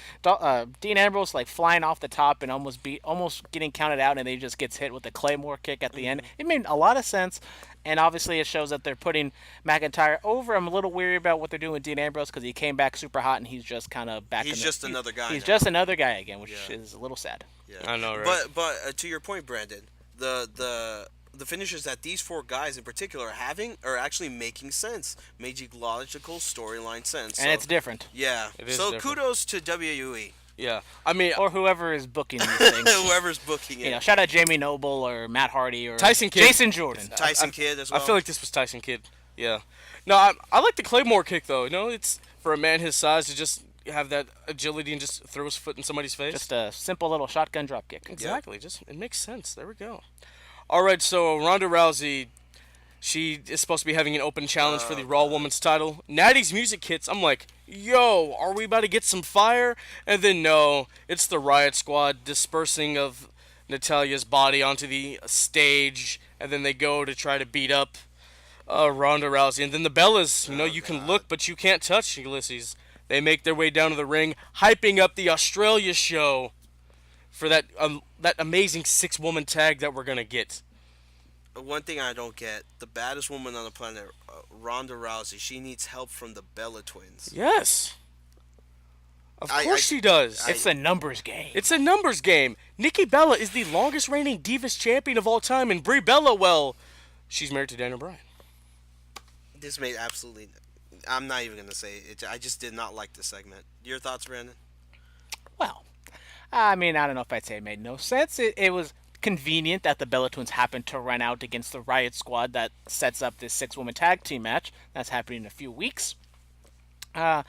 Dean Ambrose like flying off the top and almost getting counted out, and then he just gets hit with the Claymore kick at the end. It made a lot of sense, and obviously it shows that they're putting McIntyre over. I'm a little weary about what they're doing with Dean Ambrose because he came back super hot, and he's just kind of back. He's just another guy. He's now. just another guy again, which Yeah. is a little sad. Yeah. I know, right? But to your point, Brandon, the finishes that these four guys in particular are having are actually making sense, making logical storyline sense. And So, it's different. yeah. It is So different. kudos to WWE, Yeah. I mean, Or whoever is booking these things. whoever's booking it. You know, shout out Jamie Noble or Matt Hardy or Tyson Kidd. Jason Jordan. Tyson Kidd as well. I feel like this was Tyson Kidd. Yeah. No, I like the Claymore kick though. You know, it's for a man his size to just have that agility and just throw his foot in somebody's face. Just a simple little shotgun drop kick. Exactly. Just it makes sense. There we go. All right. So Ronda Rousey, she is supposed to be having an open challenge for the Raw Women's title. Natty's music hits. I'm like, yo, are we about to get some fire? And then no, it's the Riot Squad dispersing of Natalia's body onto the stage, and then they go to try to beat up Ronda Rousey. And then the Bellas, you know, you can look but you can't touch, Ulysses. They make their way down to the ring, hyping up the Australia show for that amazing 6-woman tag that we're gonna get. One thing I don't get: the baddest woman on the planet, Ronda Rousey. She needs help from the Bella Twins. Yes, of course she does. It's a numbers game. It's a numbers game. Nikki Bella is the longest reigning Divas champion of all time, and Brie Bella, well, she's married to Daniel Bryan. This made absolutely. I'm not even gonna say it. I just did not like this segment. Your thoughts, Brandon? Well, I mean, I don't know if I'd say it made no sense. It was convenient that the Bella Twins happened to run out against the Riot Squad that sets up this 6-woman tag team match. That's happening in a few weeks. I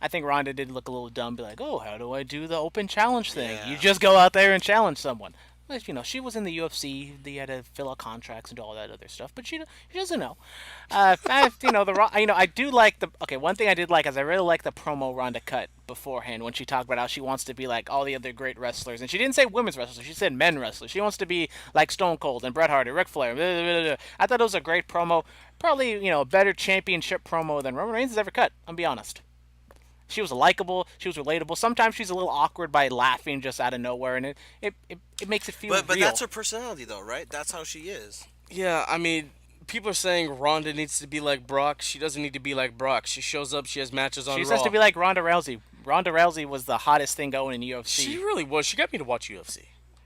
think Ronda did look a little dumb, be like, oh, how do I do the open challenge thing? Yeah. You just go out there and challenge someone. But, you know, she was in the UFC. They had to fill out contracts and do all that other stuff. But she doesn't know. I do like the... Okay, one thing I did like is I really like the promo Ronda cut beforehand when she talked about how she wants to be like all the other great wrestlers. And she didn't say women's wrestlers. She said men wrestlers. She wants to be like Stone Cold and Bret Hart and Ric Flair. Blah, blah, blah, blah. I thought it was a great promo. Probably, you know, a better championship promo than Roman Reigns has ever cut. I'll be honest. She was likable. She was relatable. Sometimes she's a little awkward by laughing just out of nowhere, and it makes it feel But real. that's her personality, though, right? That's how she is. Yeah, I mean, people are saying Ronda needs to be like Brock. She doesn't need to be like Brock. She shows up. She has matches on She Raw. has to be like Ronda Rousey. Ronda Rousey was the hottest thing going in UFC. She really was. She got me to watch UFC.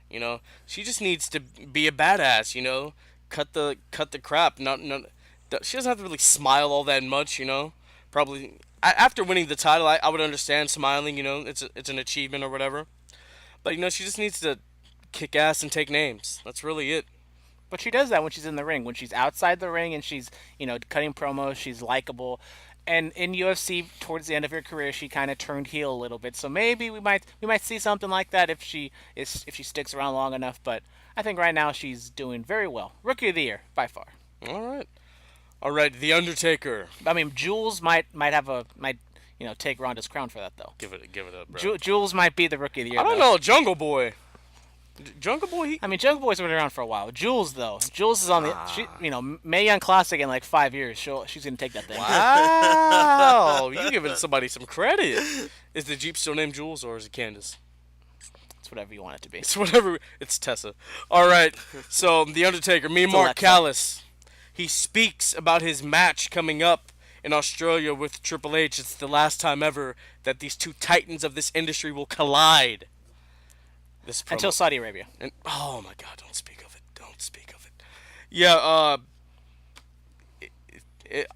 You know, she just needs to be a badass. You know, cut the crap. She doesn't have to really smile all that much. You know, probably after winning the title, I would understand smiling. You know, it's an achievement or whatever. But you know, she just needs to kick ass and take names. That's really it. But she does that when she's in the ring. When she's outside the ring and she's, you know, cutting promos, she's likable. And in UFC, towards the end of her career, she kind of turned heel a little bit. So maybe we might see something like that if she sticks around long enough. But I think right now she's doing very well. Rookie of the year by far. All right. The Undertaker. I mean, Jules might take Ronda's crown for that though. Give it up, bro. Jules might be the rookie of the year. I don't know, Jungle Boy. Jungle Boy. I mean, Jungle Boy's been around for a while. Jules is on the Mae Young Classic in like 5 years. She's gonna take that thing. Wow, you giving somebody some credit. Is the Jeep still named Jules or is it Candace? It's whatever you want it to be. It's whatever. It's Tessa. All right. So the Undertaker, me and Mark Alexa. Callis. he speaks about his match coming up in Australia with Triple H. It's the last time ever that these two titans of this industry will collide. This promo. Until Saudi Arabia. And, oh my God! Don't speak of it. Don't speak of it. Yeah.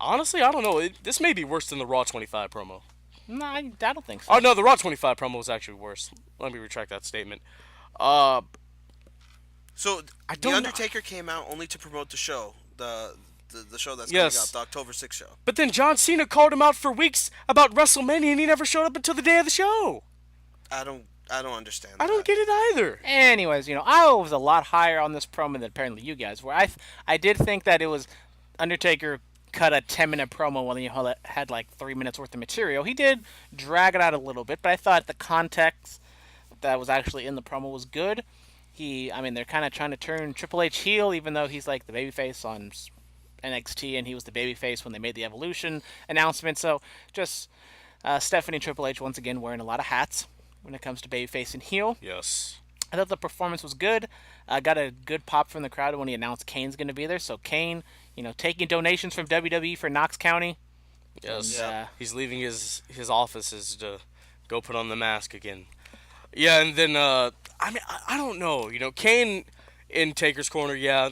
Honestly, I don't know. This may be worse than the Raw 25 promo. No, I don't think so. Oh no, the Raw 25 promo was actually worse. Let me retract that statement. So I the don't know. Undertaker came out only to promote the show, the show that's Yes. coming up, the October 6th show. But then John Cena called him out for weeks about WrestleMania, and he never showed up until the day of the show. I don't understand. I don't get it either. Anyways, I was a lot higher on this promo than apparently you guys were. I did think that it was Undertaker cut a 10-minute promo when he had like 3 minutes worth of material. He did drag it out a little bit, but I thought the context that was actually in the promo was good. They're kind of trying to turn Triple H heel, even though he's like the babyface on NXT, and he was the babyface when they made the Evolution announcement. So just Stephanie and Triple H once again wearing a lot of hats when it comes to babyface and heel. Yes. I thought the performance was good. Got a good pop from the crowd when he announced Kane's going to be there. So Kane, taking donations from WWE for Knox County. Yes. And, He's leaving his offices to go put on the mask again. Yeah, and then I don't know. Kane in Taker's corner. Yeah,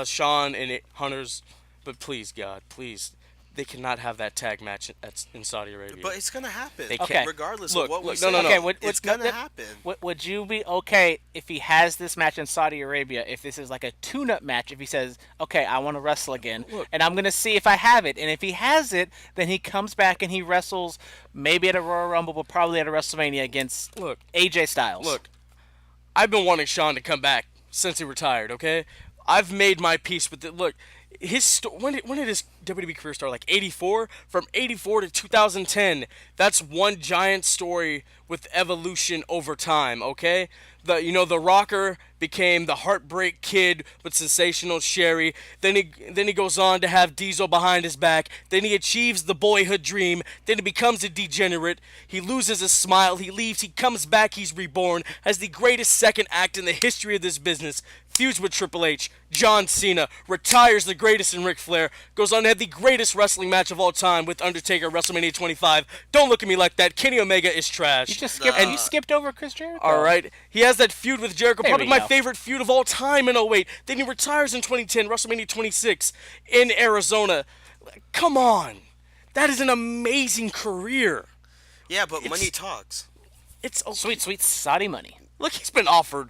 Shawn and Hunter's. But please, God, please. They cannot have that tag match in Saudi Arabia. But it's gonna happen. They can't. Regardless Look, of what we no, say. no, no. Okay, It's gonna happen. Would you be okay if he has this match in Saudi Arabia, if this is like a tune-up match, if he says, okay, I want to wrestle again, and I'm going to see if I have it, and if he has it, then he comes back and he wrestles maybe at a Royal Rumble, but probably at a WrestleMania against AJ Styles. Look, I've been wanting Shawn to come back since he retired, okay? I've made my peace with it. Look, when did his WWE career start? Like 84? From 84 to 2010. That's one giant story with evolution over time, okay? The Rocker became the Heartbreak Kid with Sensational Sherry. Then he goes on to have Diesel behind his back. Then he achieves the boyhood dream. Then he becomes a degenerate. He loses his smile. He leaves. He comes back. He's reborn. Has the greatest second act in the history of this business. Feuds with Triple H. John Cena. Retires the greatest in Ric Flair. Goes on to have the greatest wrestling match of all time with Undertaker at WrestleMania 25. Don't look at me like that. Kenny Omega is trash. You skipped over Chris Jericho. All right. He has that feud with Jericho, There probably we my go. favorite feud of all time in 08. Then he retires in 2010, WrestleMania 26 in Arizona. Come on. That is an amazing career. Yeah, but money talks. It's okay. Sweet, sweet Saudi money. Look, he's been offered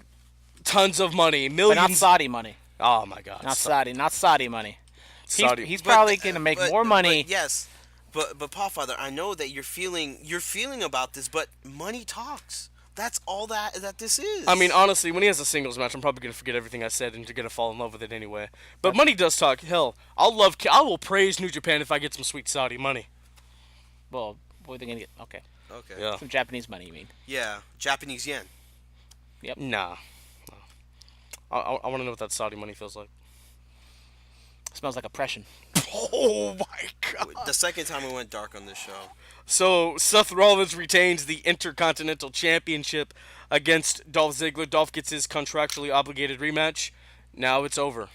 tons of money, But millions. not Saudi money. Oh my God. Not Saudi money. Saudi. He's probably going to make more money. But yes, but Paulfather, I know that you're feeling about this, but money talks. That's all that this is. I mean, honestly, when he has a singles match, I'm probably gonna forget everything I said and gonna fall in love with it anyway. But money does talk. Hell, I will praise New Japan if I get some sweet Saudi money. Well, what are they going to get? Okay. Okay. Yeah. Some Japanese money, you mean? Yeah, Japanese yen. Nah. I want to know what that Saudi money feels like. Smells like oppression. Oh my God. The second time we went dark on this show. So Seth Rollins retains the Intercontinental Championship against Dolph Ziggler. Dolph gets his contractually obligated rematch. Now it's over.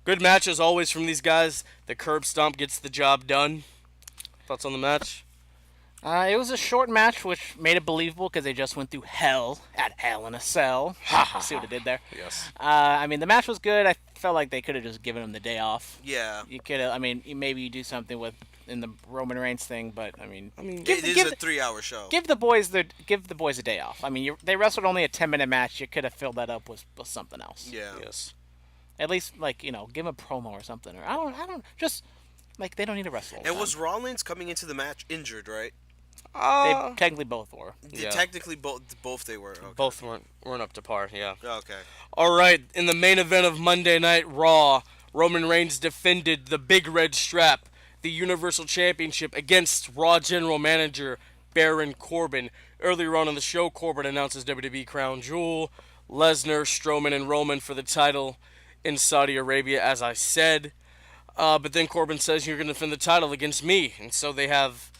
Good match as always from these guys. The curb stomp gets the job done. Thoughts on the match? It was a short match, which made it believable because they just went through hell at Hell in a Cell. See what it did there? Yes. The match was good. I felt like they could have just given him the day off. Yeah. You could have. Maybe you do something in the Roman Reigns thing, but It is a 3-hour show. give the boys a day off. They wrestled only a 10-minute match. You could have filled that up with something else. Yeah. Yes. At least give him a promo or something. Or I don't just they don't need to wrestle. all the And time. was Rollins coming into the match injured, right? They technically both were. Yeah. Technically, both they were. Okay. Both weren't up to par. Yeah. Okay. All right. In the main event of Monday Night Raw, Roman Reigns defended the Big Red Strap, the Universal Championship, against Raw General Manager Baron Corbin. Earlier on in the show, Corbin announces WWE Crown Jewel, Lesnar, Strowman, and Roman for the title in Saudi Arabia, as I said. But then Corbin says, you're going to defend the title against me. And so they have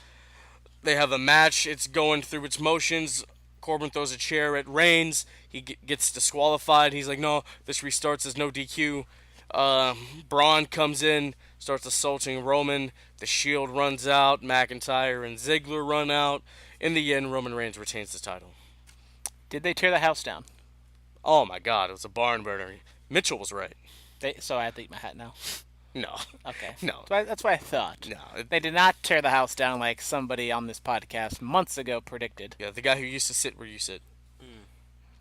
a match. It's going through its motions. Corbin throws a chair at Reigns. He gets disqualified. He's like, no, this restarts. There's no DQ. Braun comes in, starts assaulting Roman. The Shield runs out. McIntyre and Ziggler run out. In the end, Roman Reigns retains the title. Did they tear the house down? Oh my God, it was a barn burner. Mitchell was right. So I have to eat my hat now. No. Okay. No. That's what I thought. No. They did not tear the house down like somebody on this podcast months ago predicted. Yeah, the guy who used to sit where you sit.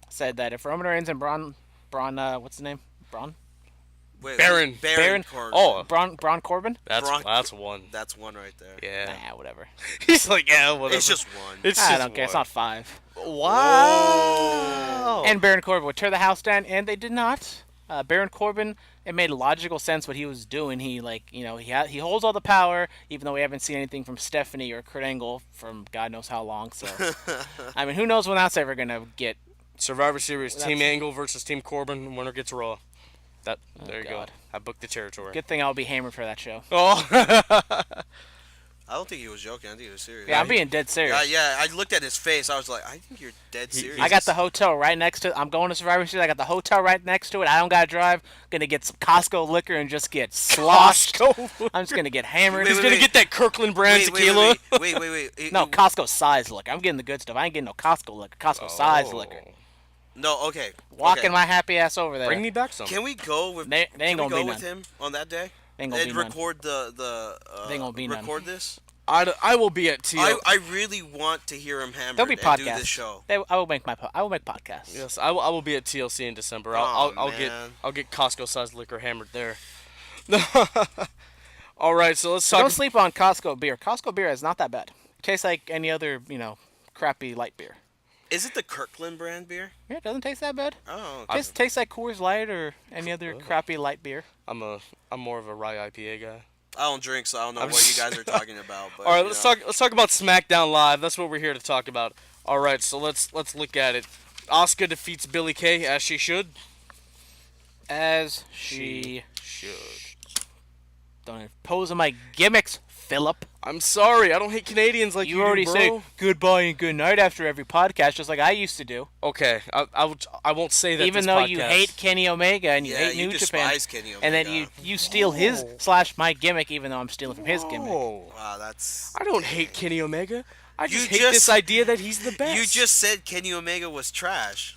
Said that if Roman Reigns and Braun, what's his name? Braun? Wait, Baron. Baron. Corbin. Oh, Braun Corbin? that's Brock- one. That's one right there. Yeah. Nah, whatever. He's like, yeah, whatever. It's just one. It's I just don't care. It's one. not 5. Wow. And Baron Corbin would tear the house down, and they did not. Baron Corbin, it made logical sense what he was doing. He he holds all the power, even though we haven't seen anything from Stephanie or Kurt Angle from God knows how long. So, I mean, who knows when that's ever gonna get. Survivor Series, That's- Team Angle versus Team Corbin. Winner gets Raw. There you God. go. I booked the territory. Good thing I'll be hammered for that show. Oh. I don't think he was joking. I think he was serious. Yeah, I'm being dead serious. Yeah, I looked at his face. I was like, I think you're dead serious. I got the hotel right next to. I'm going to Survivor Series. I got the hotel right next to it. I don't gotta drive. Gonna get some Costco liquor and just get sloshed. Costco. I'm just gonna get hammered. He's gonna get that Kirkland brand tequila. Wait. No, Costco size liquor. I'm getting the good stuff. I ain't getting no Costco liquor. Costco size liquor. No, okay. Walking okay. my happy ass over there. Bring me back some. Can we go with? They ain't can we gonna go be with none. him on that day? They ain't gonna And be none. record the They ain't gonna be none. record this. I will be at TL. I really want to hear him hammer There'll be and do podcasts. this show. I will make podcasts. Yes, I will be at TLC in December. Oh, I'll get Costco sized liquor hammered there. All right, so let's talk. Don't sleep on Costco beer. Costco beer is not that bad. It tastes like any other, crappy light beer. Is it the Kirkland brand beer? Yeah, it doesn't taste that bad. Oh, It just tastes like Coors Light or any other crappy light beer. I'm more of a rye IPA guy. I don't drink, so I don't know what you guys are talking about. But, All right, let's talk about SmackDown Live. That's what we're here to talk about. All right, so let's look at it. Asuka defeats Billie Kay as she should. As she should. don't impose on my gimmicks, Philip. I'm sorry, I don't hate Canadians like you do, already bro. say goodbye and good night after every podcast, just like I used to do. Okay, I won't say that. Even this though you podcast. hate Kenny Omega and you hate you New Japan, despise Kenny and then Omega. you steal his / my gimmick, even though I'm stealing from his gimmick. Whoa. Wow, that's. I don't hate Kenny Omega. I just You hate just- this idea that he's the best. You just said Kenny Omega was trash.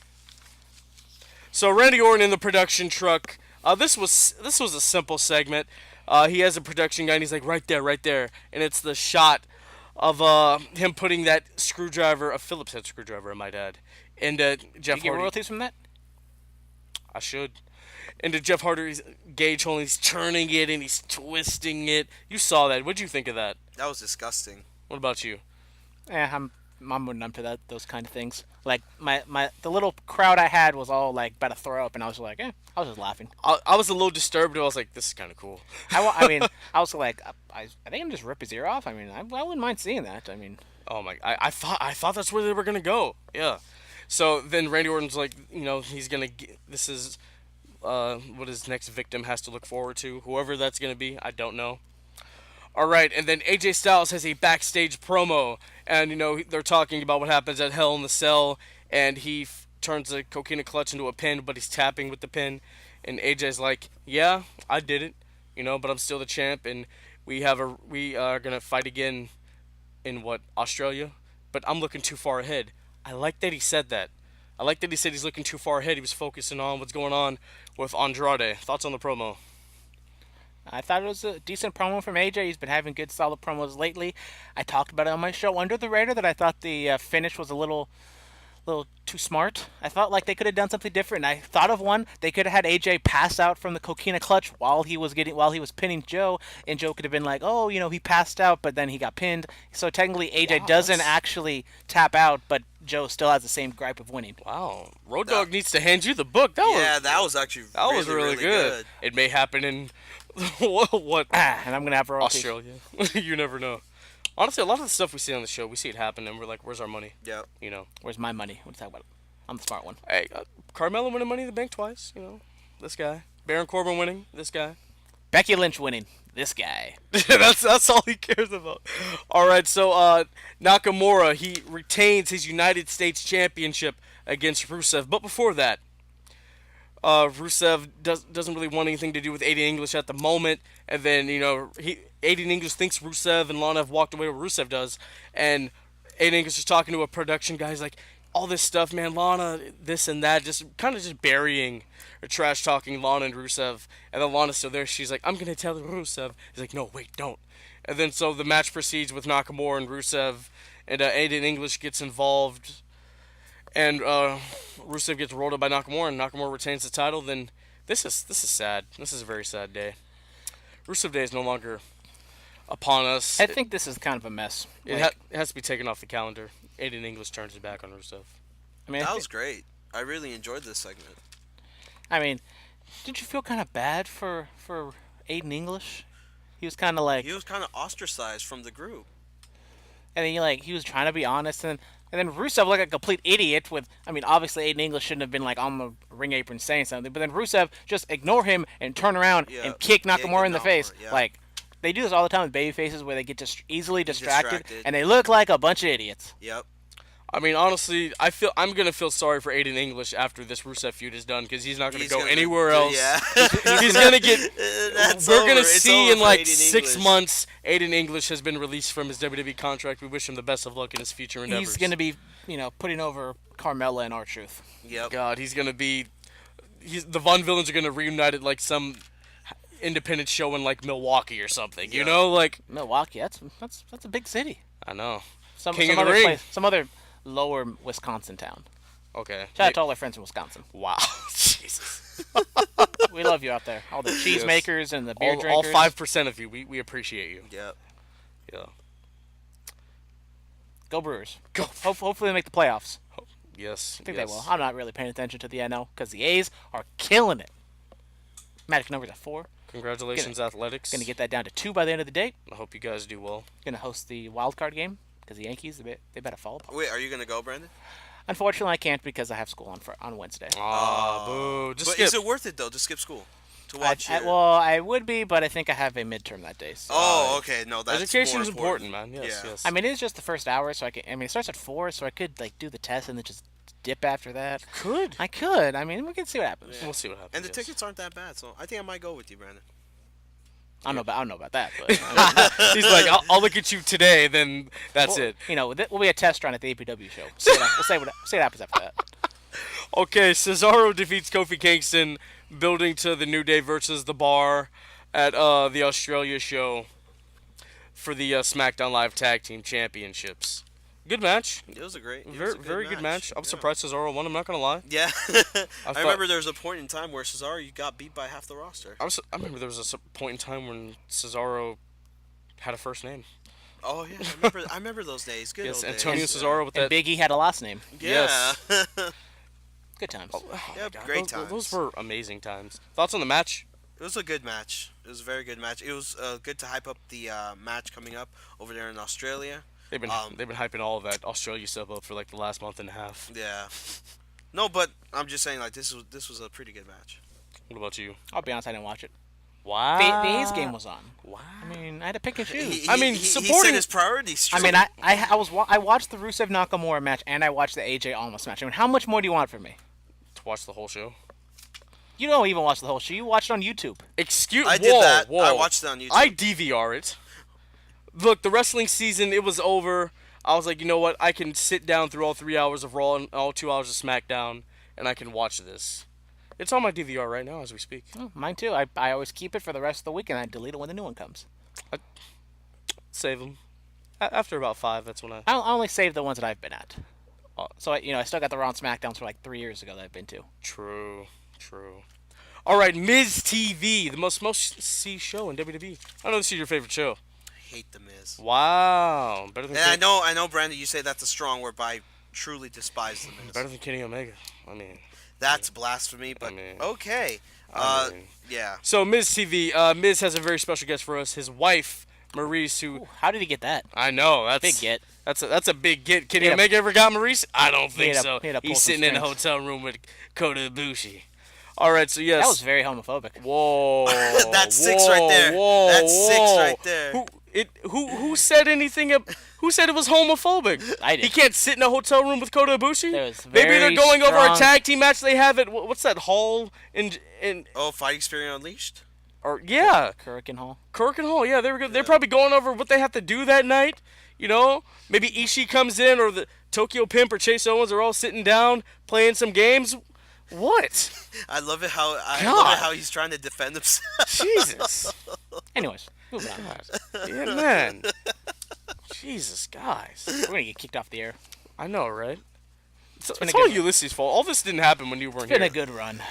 So Randy Orton in the production truck. This was a simple segment. He has a production guy and he's like right there, and it's the shot of him putting that screwdriver, a Phillips head screwdriver, I might add, and Jeff You get Hardy. royalties from that? I should. And Jeff Hardy's gauge hole, he's turning it and he's twisting it. You saw that. What'd you think of that? That was disgusting. What about you? I'm numb to those kind of things. Like the little crowd I had was all like about to throw up, and I was like, I was just laughing. I was a little disturbed. I was like, this is kind of cool. I mean, I was like, I think I'm just rip his ear off. I mean, I wouldn't mind seeing that. I mean, Oh my! I thought that's where they were gonna go. Yeah. So then Randy Orton's like, he's gonna. This is what his next victim has to look forward to. Whoever that's gonna be, I don't know. All right, and then AJ Styles has a backstage promo, and they're talking about what happens at Hell in the Cell, and he turns the coquina clutch into a pin, but he's tapping with the pin, and AJ's like, "Yeah, I did it, but I'm still the champ, and we are gonna fight again in Australia, but I'm looking too far ahead." I like that he said that. I like that he said he's looking too far ahead. He was focusing on what's going on with Andrade. Thoughts on the promo? I thought it was a decent promo from AJ. He's been having good, solid promos lately. I talked about it on my show Under the Radar that I thought the finish was a little too smart. I thought like they could have done something different. I thought of one. They could have had AJ pass out from the coquina clutch while he was pinning Joe, and Joe could have been like, "Oh, he passed out, but then he got pinned." So technically, AJ doesn't actually tap out, but Joe still has the same gripe of winning. Wow, Road Dogg needs to hand you the book. That was actually that was really good. It may happen in what And I'm gonna have royalties. Australia. You never know. Honestly, a lot of the stuff we see on the show, we see it happen, and we're like, "Where's our money?" Yep. Where's my money? What are you talking about? I'm the smart one. Hey, Carmelo winning Money in the Bank twice. This guy. Baron Corbin winning. This guy. Becky Lynch winning. This guy. that's all he cares about. All right, so Nakamura, he retains his United States Championship against Rusev. But before that, Rusev doesn't really want anything to do with Aiden English at the moment, and then Aiden English thinks Rusev and Lana have walked away, what Rusev does, and Aiden English is talking to a production guy. He's like, all this stuff, man, Lana, this and that, just kind of just burying or trash talking Lana and Rusev, and then Lana's still there. She's like, I'm gonna tell Rusev. He's like, no, wait, don't. And then so the match proceeds with Nakamura and Rusev, and Aiden English gets involved. And Rusev gets rolled up by Nakamura, and Nakamura retains the title. Then this is sad. This is a very sad day. Rusev Day is no longer upon us. I think this is kind of a mess. It has to be taken off the calendar. Aiden English turns his back on Rusev. I mean, that was great. I really enjoyed this segment. I mean, did you feel kind of bad for Aiden English? He was kind of like... He was kind of ostracized from the group. And then he was trying to be honest, and then Rusev looked like a complete idiot with, I mean, obviously Aiden English shouldn't have been like on the ring apron saying something, but then Rusev just ignore him and turn around and kick Nakamura in the face. Yeah. Like, they do this all the time with baby faces where they get just easily distracted, and they look like a bunch of idiots. Yep. I mean, honestly, I'm gonna feel sorry for Aiden English after this Rusev feud is done, because he's not gonna go anywhere else. Yeah. He's gonna get. We're gonna It's see in over like for Aiden 6 English. months. Aiden English has been released from his WWE contract. We wish him the best of luck in his future endeavors. He's gonna be, putting over Carmella and R-Truth. Yep. God, he's gonna be. The Von Villains are gonna reunite at like some independent show in like Milwaukee or something. Yeah. Like Milwaukee. That's a big city. I know. Some King of other the Ring. place, some other lower Wisconsin town. Okay. Shout out to all our friends in Wisconsin. Wow. Jesus. We love you out there. All the cheese makers and the beer all drinkers. 5% of you. We appreciate you. Yep. Yeah. Go Brewers. Go. Hopefully they make the playoffs. Yes. I think they will. I'm not really paying attention to the NL because the A's are killing it. Magic number's at 4. Congratulations, Athletics. Gonna get that down to 2 by the end of the day. I hope you guys do well. Gonna host the wild card game because the Yankees they better fall apart. Wait, are you gonna go, Brandon? Unfortunately, I can't because I have school on Wednesday. Ah, boo. Just But skip. is it worth it though to skip school to watch? Well, I would be, but I think I have a midterm that day. So. Oh, okay. No, that's Education more is important, man. Yes, Yeah. yes. I mean, it's just the first hour, so it starts at 4, so I could do the test and then just dip after that. Could. I could. I mean, we can see what happens. We'll see what happens. And the yes. tickets aren't that bad, so I think I might go with you, Brandon. I don't know about that, but He's like, I'll look at you today, then that's it. We'll be a test run at the APW show. We'll see what happens after that. Okay, Cesaro defeats Kofi Kingston, building to the New Day versus The Bar at the Australia show for the SmackDown Live Tag Team Championships. Good match. It was a Very good match. I'm surprised Cesaro won. I'm not gonna lie. Yeah. I thought- remember there was a point in time where Cesaro got beat by half the roster. I remember there was a point in time when Cesaro had a first name. Oh yeah, I remember those days. Good Yes, old Antonio days. Cesaro with And that. Big E had a last name. Yeah. Good times. Oh Yeah, my God, great those, times. Those were amazing times. Thoughts on the match? It was a good match. It was a very good match. It was good to hype up the match coming up over there in Australia. They've been hyping all of that Australia stuff up for like the last month and a half. Yeah. No, but I'm just saying, like, this was a pretty good match. What about you? I'll be honest, I didn't watch it. Wow. The A's game was on. Wow. I mean, I had to pick and choose. He supporting- set his priorities straight. I mean, I watched the Rusev Nakamura match and I watched the AJ Almas match. I mean, how much more do you want from me? To watch the whole show. You don't even watch the whole show. You watched it on YouTube. I did that. I watched it on YouTube. I DVR it. Look, the wrestling season, it was over. I was like, you know what? I can sit down through all 3 hours of Raw and all 2 hours of SmackDown, and I can watch this. It's on my DVR right now as we speak. Oh, mine too. I always keep it for the rest of the week and I delete it when the new one comes. Save them. After about 5, that's when I... I only save the ones that I've been at. So I still got the Raw and SmackDowns for like 3 years ago that I've been to. True. All right, Miz TV, the most see show in WWE. I know this is your favorite show. hate the Miz. Wow, better than. And I know, Brandon. You say that's a strong word, but I truly despise the Miz. Better than Kenny Omega. I mean, that's blasphemy, but okay. Yeah. So Miz TV, Miz has a very special guest for us. His wife, Maurice, who. Ooh, how did he get that? I know that's Big get. That's a big get. Kenny Omega ever got Maurice? I don't think so. He's sitting in a strings. hotel room with Kota Ibushi. All right, so yes. That was very homophobic. Whoa. That's 6 right there. Whoa. That's 6 right there. Who said anything? Who said it was homophobic? I did. He can't sit in a hotel room with Kota Ibushi. There was Maybe they're very going over a strong- tag team match they have at what's that hall in Oh, Fighting Spirit Unleashed. or yeah, Kurikan Hall. Kirk and Hall. Yeah, they're probably going over what they have to do that night. You know, maybe Ishii comes in or the Tokyo Pimp or Chase Owens are all sitting down playing some games. What? I love it how God. he's trying to defend himself. Jesus. Anyways, moving on. Yeah, man. Jesus, guys. We're gonna get kicked off the air. I know, right? It's been a all good- Ulysses' fault. All this didn't happen when you weren't It's been here. a good run.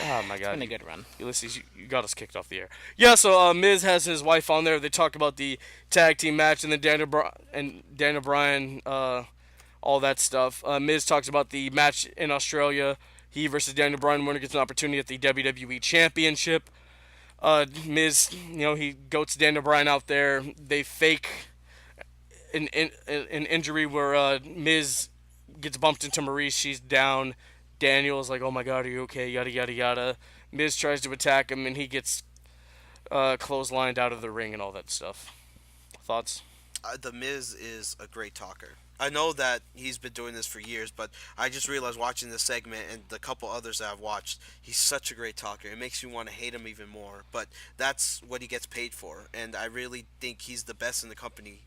Oh my God. Been a good run. Ulysses, you got us kicked off the air. Yeah, so Miz has his wife on there. They talk about the tag team match and then Daniel Bryan, all that stuff. Miz talks about the match in Australia. He versus Daniel Bryan. Winner gets an opportunity at the WWE Championship. Miz, he goats Daniel Bryan out there. They fake an injury where Miz gets bumped into Maurice. She's down. Daniel's like, "Oh my God, are you okay?" Yada yada yada. Miz tries to attack him, and he gets clotheslined out of the ring and all that stuff. Thoughts? The Miz is a great talker. I know that he's been doing this for years, but I just realized watching this segment and the couple others that I've watched, he's such a great talker. It makes me want to hate him even more, but that's what he gets paid for, and I really think he's the best in the company,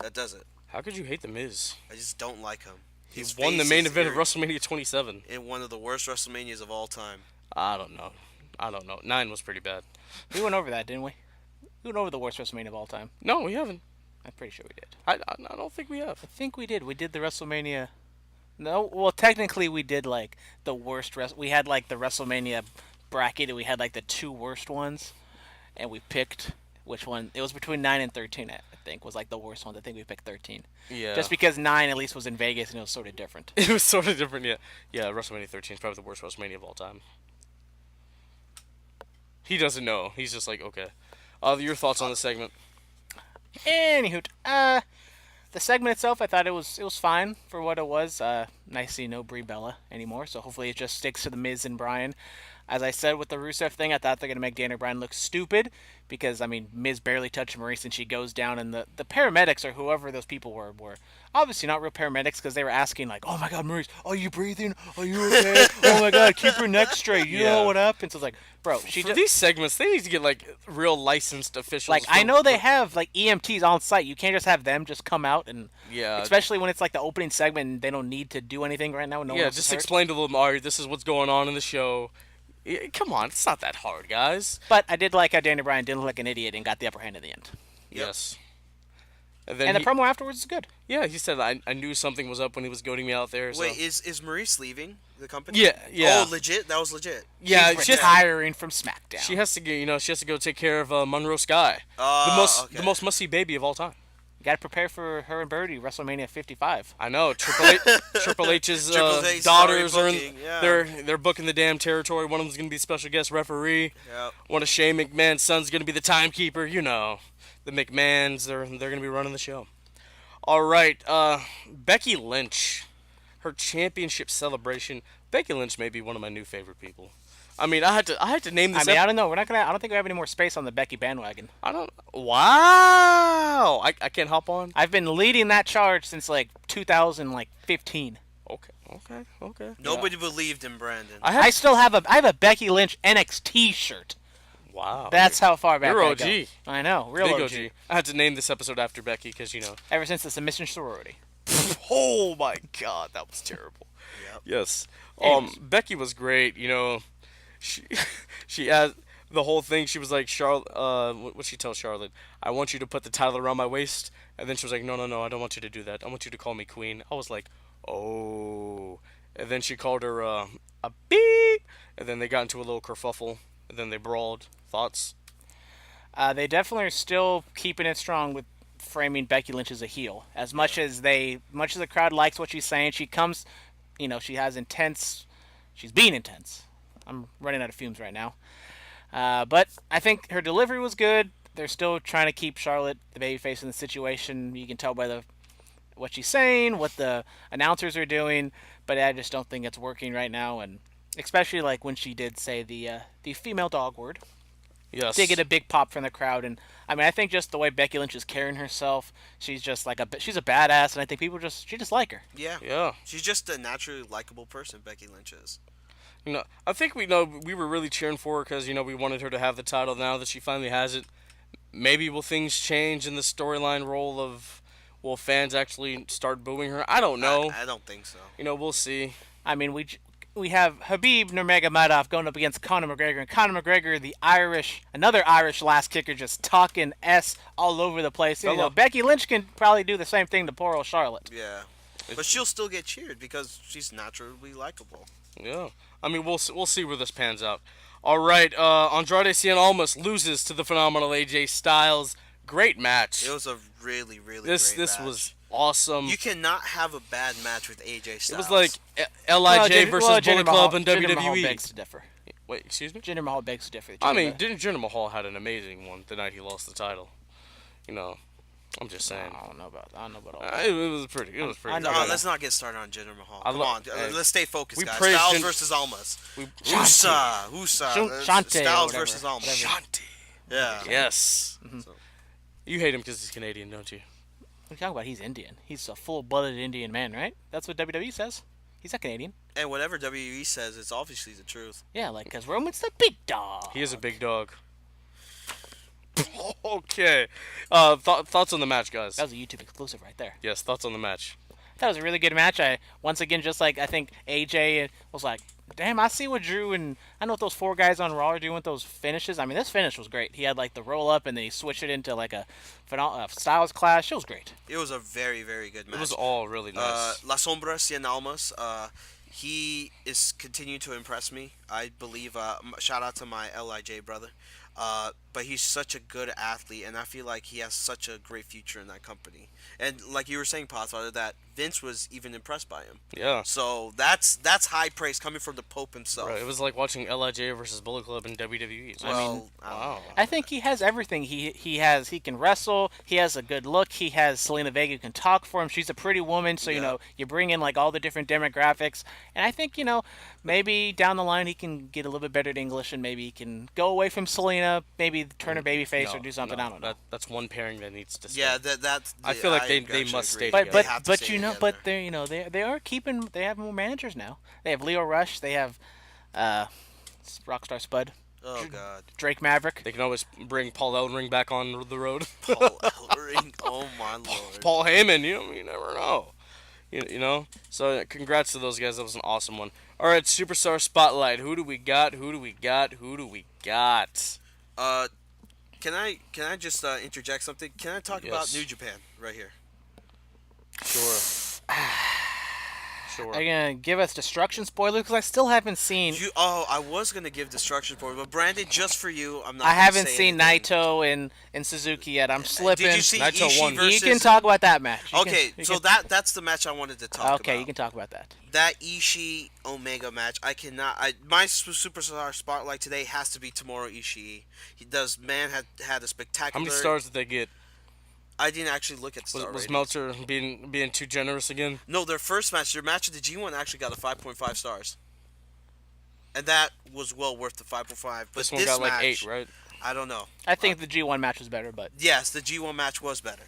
that does it. How could you hate the Miz? I just don't like him. He His won the face main is event of very- WrestleMania 27. in one of the worst WrestleManias of all time. I don't know. 9 was pretty bad. We went over that, didn't we? We went over the worst WrestleMania of all time. No, we haven't. I'm pretty sure we did. I don't think we have. I think we did. We did the WrestleMania. No, well, technically we did like the worst. We had like the WrestleMania bracket, and we had like the 2 worst ones, and we picked which one. It was between 9 and 13. I think was like the worst one. I think we picked 13. Yeah. Just because 9 at least was in Vegas and it was sort of different. It was sort of different, yeah. Yeah, WrestleMania 13 is probably the worst WrestleMania of all time. He doesn't know. He's just like, okay. Your thoughts on the segment? Anywho, the segment itself, I thought it was fine for what it was. Nice to see no Brie Bella anymore, so hopefully it just sticks to the Miz and Bryan. As I said with the Rusev thing, I thought they're going to make Daniel Bryan look stupid because, Miz barely touched Maurice and she goes down, and the paramedics or whoever those people were obviously not real paramedics because they were asking, like, "Oh my God, Maurice, are you breathing? Are you okay? Oh my God, keep her neck straight. You know what happened?" So it's like, bro, she For just... these segments, they need to get, like, real licensed officials. Like, I know they have, like, EMTs on site. You can't just have them just come out and... Yeah. Especially when it's, like, the opening segment and they don't need to do anything right now. No one Yeah, else is just hurt. explain to them, alright, this is what's going on in the show. Come on, it's not that hard, guys. But I did like how Daniel Bryan didn't look like an idiot and got the upper hand at the end. Yep. Yes. And then And the promo afterwards is good. yeah, he said, I knew something was up when he was goading me out there. So. Wait, is Maurice leaving the company? Yeah. Oh, legit? That was legit. Yeah, She's she has, retiring from SmackDown. she has to go, she has to go take care of Monroe Sky. Okay. The most must-see baby of all time. Got to prepare for her and Birdie WrestleMania 55. I know Triple H's Triple H's daughters are already in. booking, yeah. They're booking the damn territory. One of them's gonna be a special guest referee. Yep. One of Shane McMahon's sons gonna be the timekeeper. The McMahons. They're gonna be running the show. All right, Becky Lynch, her championship celebration. Becky Lynch may be one of my new favorite people. I had to name this. I don't know. I don't think we have any more space on the Becky bandwagon. Wow. I can't hop on. I've been leading that charge since like 2015. Okay. Nobody believed in Brandon. I still have a Becky Lynch NXT shirt. Wow. That's how far back You're I OG. go. I know, real Big OG. OG. I had to name this episode after Becky because Ever since the submission sorority. Oh my God, that was terrible. Yep. Yes. Anyways. Becky was great. She had the whole thing. She was like, Charlotte. What she tell Charlotte? I want you to put the title around my waist. And then she was like, No, I don't want you to do that. I want you to call me Queen. I was like, oh. And then she called her a beep. And then they got into a little kerfuffle. And then they brawled. Thoughts? They definitely are still keeping it strong with framing Becky Lynch as a heel. As much as the crowd likes what she's saying, she comes, she has she's being intense. I'm running out of fumes right now. But I think her delivery was good. They're still trying to keep Charlotte the babyface in the situation. You can tell by what she's saying, what the announcers are doing, but I just don't think it's working right now. And especially like when she did say the female dog word. Yes. did get a big pop from the crowd, and I mean, I think just the way Becky Lynch is carrying herself, she's just like she's a badass, and I think people just like her. Yeah. Yeah. She's just a naturally likable person, Becky Lynch is. I think we were really cheering for her because we wanted her to have the title. Now that she finally has it, maybe will things change in the storyline role of will fans actually start booing her? I don't know. I don't think so. We'll see. I mean, we have Habib Nurmagomedov going up against Conor McGregor, and Conor McGregor, another Irish last kicker, just talking S all over the place. Becky Lynch can probably do the same thing to poor old Charlotte. Yeah. But she'll still get cheered because she's naturally likable. Yeah. I mean, we'll see where this pans out. All right. Andrade Cien Almas loses to the phenomenal AJ Styles. Great match. It was a really, really this great match. was awesome. You cannot have a bad match with AJ Styles. It was like LIJ versus Bullet Club in WWE. Jinder Mahal begs to differ. Wait, excuse me? Jinder Mahal begs to differ. I mean, Jinder Mahal had an amazing one the night he lost the title. I'm just saying. I don't know about all that. It was pretty. It was pretty. Let's not get started on Jinder Mahal. Come on, let's stay focused, guys. praised Styles versus Almas. Shante Styles versus Almas. Shanti. Yeah. Yes. You hate him because he's Canadian, don't you? What are you talking about? He's Indian. He's a full-blooded Indian man, right? That's what WWE says. He's not Canadian. And whatever WWE says, it's obviously the truth. Yeah, because Roman's the big dog. He is a big dog. Okay. Thoughts on the match, guys? That was a YouTube exclusive right there. Yes, thoughts on the match. That was a really good match. Once again, just like I think AJ was like, damn, I see what Drew and I know what those 4 guys on Raw are doing with those finishes. I mean, this finish was great. He had like the roll up and then he switched it into like a Styles clash. It was great. It was a very, very good match. It was all really nice. La Sombra, Cien Almas, he is continuing to impress me. I believe, shout out to my LIJ brother. But he's such a good athlete, and I feel like he has such a great future in that company. And like you were saying, Potsfather, that Vince was even impressed by him. Yeah. So that's high praise coming from the Pope himself. Right. It was like watching LIJ versus Bullet Club in WWE. Well, wow. I think he has everything. He can wrestle. He has a good look. He has Selena Vega who can talk for him. She's a pretty woman, so you bring in like all the different demographics. And I think maybe down the line he can get a little bit better at English and maybe he can go away from Selena, maybe turn her babyface or do something. I don't know. That's one pairing that needs to stay. Yeah, that's. I feel like they must stay But together. they are keeping. They have more managers now. They have Leo Rush. They have Rockstar Spud. Oh God. Drake Maverick. They can always bring Paul Ellering back on the road. Paul Ellering. Oh my lord. Paul Heyman. You never know. So congrats to those guys. That was an awesome one. All right, Superstar Spotlight. Who do we got? Can I just interject something? Can I talk about New Japan right here? Sure. Are you gonna give us Destruction spoilers? Because I still haven't seen. I was gonna give Destruction spoilers, but Brandon, just for you, I'm not. I haven't seen Naito and Suzuki yet. I'm slipping. Did you see Naito Ishii won. versus? You can talk about that match. That's the match I wanted to talk about. Okay, you can talk about that. That Ishii Omega match, I cannot. My Superstar Spotlight today has to be Tomorrow Ishii. Had a spectacular. How many stars did they get? I didn't actually look at the star Was ratings. Meltzer being too generous again? No, their match of the G1 actually got a 5.5 stars. And that was well worth the 5.5. But This one got match, like 8, right? I don't know. I think the G1 match was better, but Yes, the G1 match was better.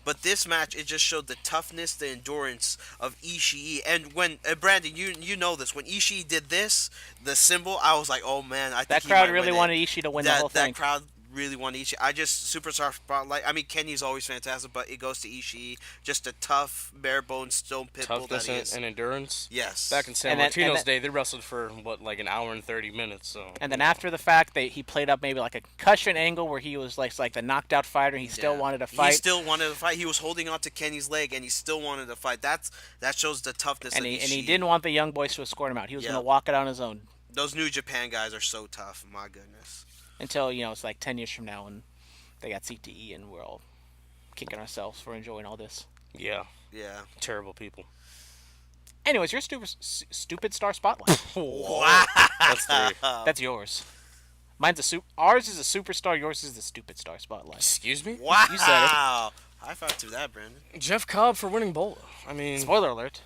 But this match, it just showed the toughness, the endurance of Ishii. And when Brandon, you know this, when Ishii did this, the symbol, I was like, oh man, I think that crowd really wanted Ishii to win the whole thing. That crowd really wanted Ishii. Superstar Spotlight. I mean, Kenny's always fantastic, but it goes to Ishii. Just a tough, bare bones stone pitbull Toughness that he is. and endurance. Yes. Back in San Martino's day, they wrestled for like an hour and 30 minutes. So. And then after the fact, he played up maybe like a concussion angle where he was like the knocked out fighter. He still wanted to fight. He still wanted to fight. He was holding on to Kenny's leg, and he still wanted to fight. That shows the toughness. And of he Ishii. didn't want the young boys to escort him out. He was going to walk it on his own. Those New Japan guys are so tough. My goodness. Until it's like 10 years from now and they got CTE and we're all kicking ourselves for enjoying all this. Yeah. Yeah. Terrible people. Anyways, your stupid star spotlight. Wow. That's 3. That's yours. Ours is a superstar. Yours is the stupid star spotlight. Excuse me? Wow. You said it. High five to that, Brandon. Jeff Cobb for winning Bola. I mean, Spoiler alert.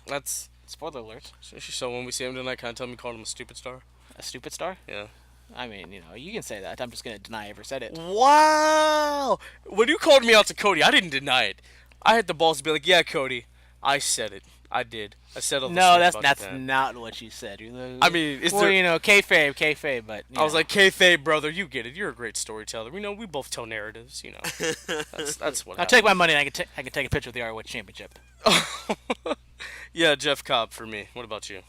that's Spoiler alert. so when we see him tonight, can I tell him we called him a stupid star? A stupid star? Yeah. I mean, you can say that. I'm just gonna deny I ever said it. Wow! When you called me out to Cody, I didn't deny it. I had the balls to be like, yeah, Cody, I said it. I did. I said all the No, shit that's about that's Japan. not what you said. I mean, is well, there... kayfabe, but I was like, kayfabe, brother, you get it. You're a great storyteller. We both tell narratives, That's what I'll happens. take my money and I can take a picture of the ROH Championship. Yeah, Jeff Cobb for me. What about you?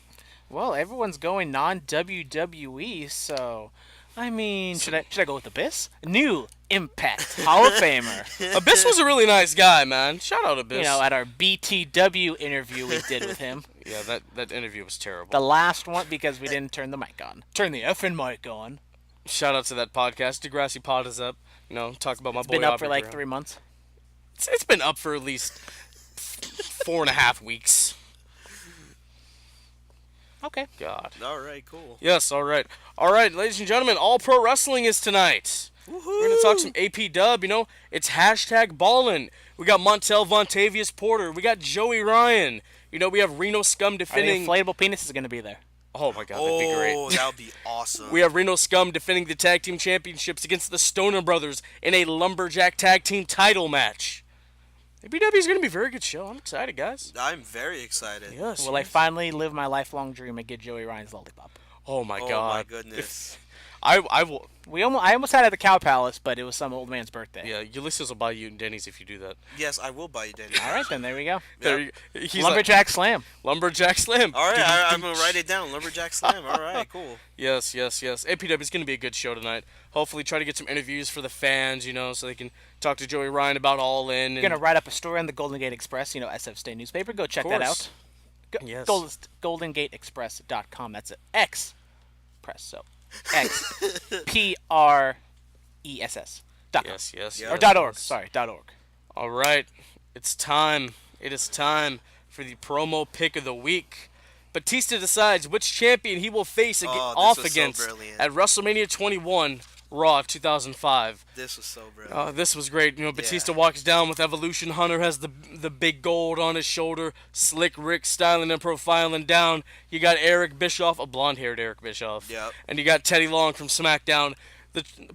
Well, everyone's going non-WWE, so I mean, should I go with Abyss? New Impact Hall of Famer. Abyss was a really nice guy, man. Shout out Abyss. At our BTW interview we did with him. Yeah, that interview was terrible. The last one because we didn't turn the mic on. Turn the effing mic on. Shout out to that podcast. Degrassi Pod is up. Talk about my boy. Been up for Aubrey like Graham. 3 months. It's been up for at least 4.5 weeks. Okay. God. All right, cool. Yes, all right. All right, ladies and gentlemen, All Pro Wrestling is tonight. Woohoo! We're going to talk some AP dub, It's hashtag ballin'. We got Montel Vontavious Porter. We got Joey Ryan. We have Reno Scum Are the defending... inflatable penis is going to be there. Oh, my God, that'd be great. Oh, that would be awesome. We have Reno Scum defending the tag team championships against the Stoner Brothers in a Lumberjack tag team title match. APW is going to be a very good show. I'm excited, guys. I'm very excited. Yes. Will I finally live my lifelong dream and get Joey Ryan's lollipop? Oh, my Oh God. my goodness. I will... I almost had it at the Cow Palace, but it was some old man's birthday. Yeah, Ulysses will buy you Denny's if you do that. Yes, I will buy you Denny. All right, then there we go. There, he's Lumberjack Slam. Lumberjack Slam. All right, I'm gonna write it down. Lumberjack Slam. All right, cool. Yes. APW is going to be a good show tonight. Hopefully, try to get some interviews for the fans, so they can talk to Joey Ryan about All In. You're gonna write up a story on the Golden Gate Express, SF State newspaper. Go check that out. Yes. GoldenGateExpress.com. That's an X press. So XPRESS. Yes. Or .org. Sorry, .org. All right, it's time. It is time for the promo pick of the week. Batista decides which champion he will face against at WrestleMania 21 Raw 2005. This was so brilliant. This was great. Batista walks down with Evolution. Hunter has the big gold on his shoulder. Slick Rick styling and profiling down. You got Eric Bischoff, a blonde-haired Eric Bischoff. Yep. And you got Teddy Long from SmackDown.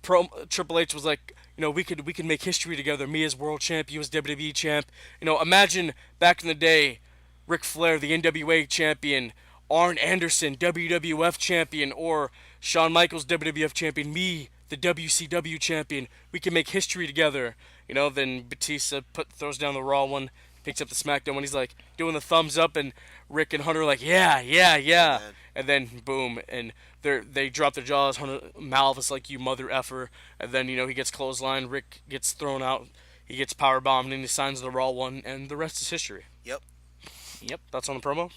Triple H was like, we could make history together. Me as world champ, you as WWE champ. Imagine back in the day, Ric Flair, the NWA champion, Arn Anderson, WWF champion, or Shawn Michaels, WWF champion, me, the WCW champion. We can make history together. Then Batista throws down the Raw one, picks up the SmackDown one. He's like doing the thumbs up, and Rick and Hunter are like, yeah. Man. And then boom, and they drop their jaws. Hunter mouth is like, you mother effer. And then he gets clotheslined. Rick gets thrown out. He gets powerbombed, and he signs the Raw one, and the rest is history. Yep. That's on the promo.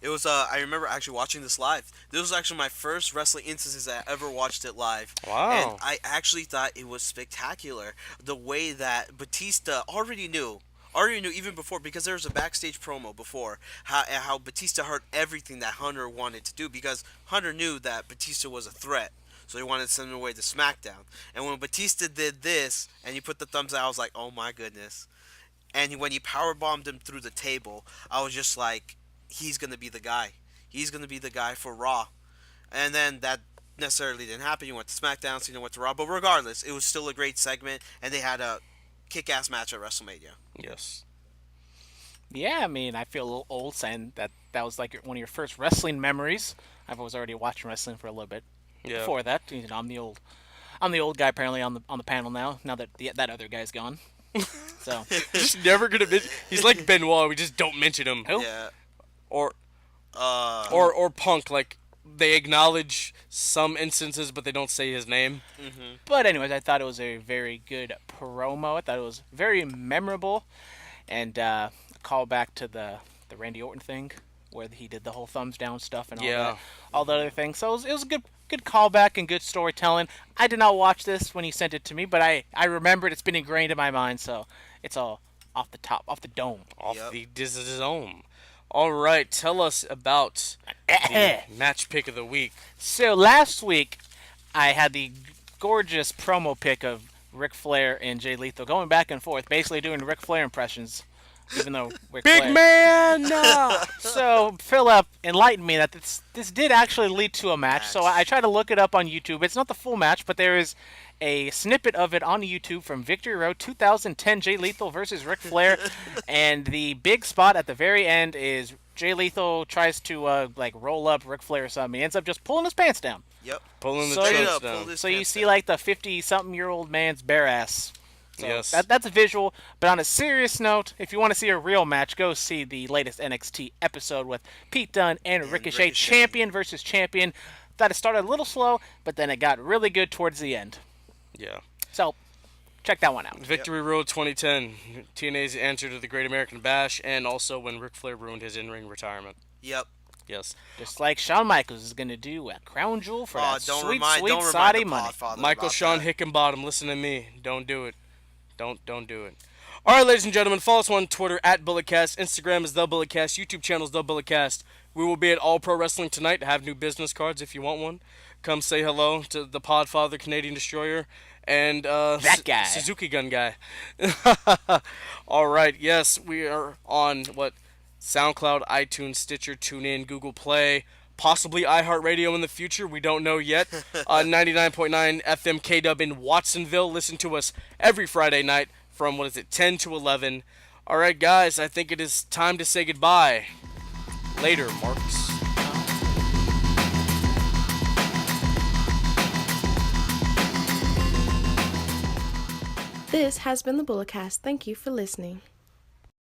It was. I remember actually watching this live. This was actually my first wrestling instances I ever watched it live. Wow. And I actually thought it was spectacular. The way that Batista already knew even before, because there was a backstage promo before how Batista heard everything that Hunter wanted to do, because Hunter knew that Batista was a threat. So he wanted to send him away to SmackDown. And when Batista did this and he put the thumbs out, I was like, oh my goodness. And when he powerbombed him through the table, I was just like, he's going to be the guy. He's going to be the guy for Raw. And then that necessarily didn't happen. You went to SmackDown, so you went to Raw. But regardless, it was still a great segment, and they had a kick-ass match at WrestleMania. Yes. Yeah, I mean, I feel a little old saying that was like one of your first wrestling memories. I was already watching wrestling for a little bit before that. I'm the old guy apparently on the panel now. Now that that other guy's gone. So Just never gonna. He's like Benoit. We just don't mention him. Who? Yeah. Or Punk. Like they acknowledge some instances, but they don't say his name. Mm-hmm. But anyways, I thought it was a very good promo. I thought it was very memorable, and a callback to the Randy Orton thing, where he did the whole thumbs down stuff and all the other things. So it was a good callback and good storytelling. I did not watch this when he sent it to me, but I remembered. It's been ingrained in my mind, so it's all off the dome. The dome. All right, tell us about the match pick of the week. So last week, I had the gorgeous promo pick of Ric Flair and Jay Lethal going back and forth, basically doing Ric Flair impressions even though Ric Big Flair. man! So Philip enlightened me that this did actually lead to a match. So I tried to look it up on YouTube. It's not the full match, but there is a snippet of it on YouTube from Victory Road 2010 Jay Lethal versus Ric Flair, and the big spot at the very end is Jay Lethal tries to like roll up Ric Flair or something. He ends up just pulling his pants down. Yep. Pulling the So Straight trunks up, down. pulled his So you pants see down. like the 50-something-year-old man's bare ass. So Yes. that's a visual. But on a serious note, if you want to see a real match, go see the latest NXT episode with Pete Dunne and Ricochet, champion versus champion. Thought it started a little slow, but then it got really good towards the end. Yeah. So check that one out. Victory Road 2010. TNA's answer to the Great American Bash, and also when Ric Flair ruined his in-ring retirement. Yep. Yes. Just like Shawn Michaels is going to do a crown jewel for that Don't sweet, remind, sweet don't remind Saudi the money. Podfather Michael about Sean that. Hickenbottom, listen to me. Don't do it. Don't do it. All right, ladies and gentlemen, follow us on Twitter at BulletCast. Instagram is The BulletCast. YouTube channel is The BulletCast. We will be at All Pro Wrestling tonight. Have new business cards if you want one. Come say hello to the Podfather, Canadian Destroyer, and That guy. Suzuki Gun guy. All right, yes, we are on SoundCloud, iTunes, Stitcher, TuneIn, Google Play, possibly iHeartRadio in the future. We don't know yet. 99.9 FM KW in Watsonville. Listen to us every Friday night from 10 to 11. All right, guys, I think it is time to say goodbye. Later, Marks. This has been the Bulletcast. Thank you for listening.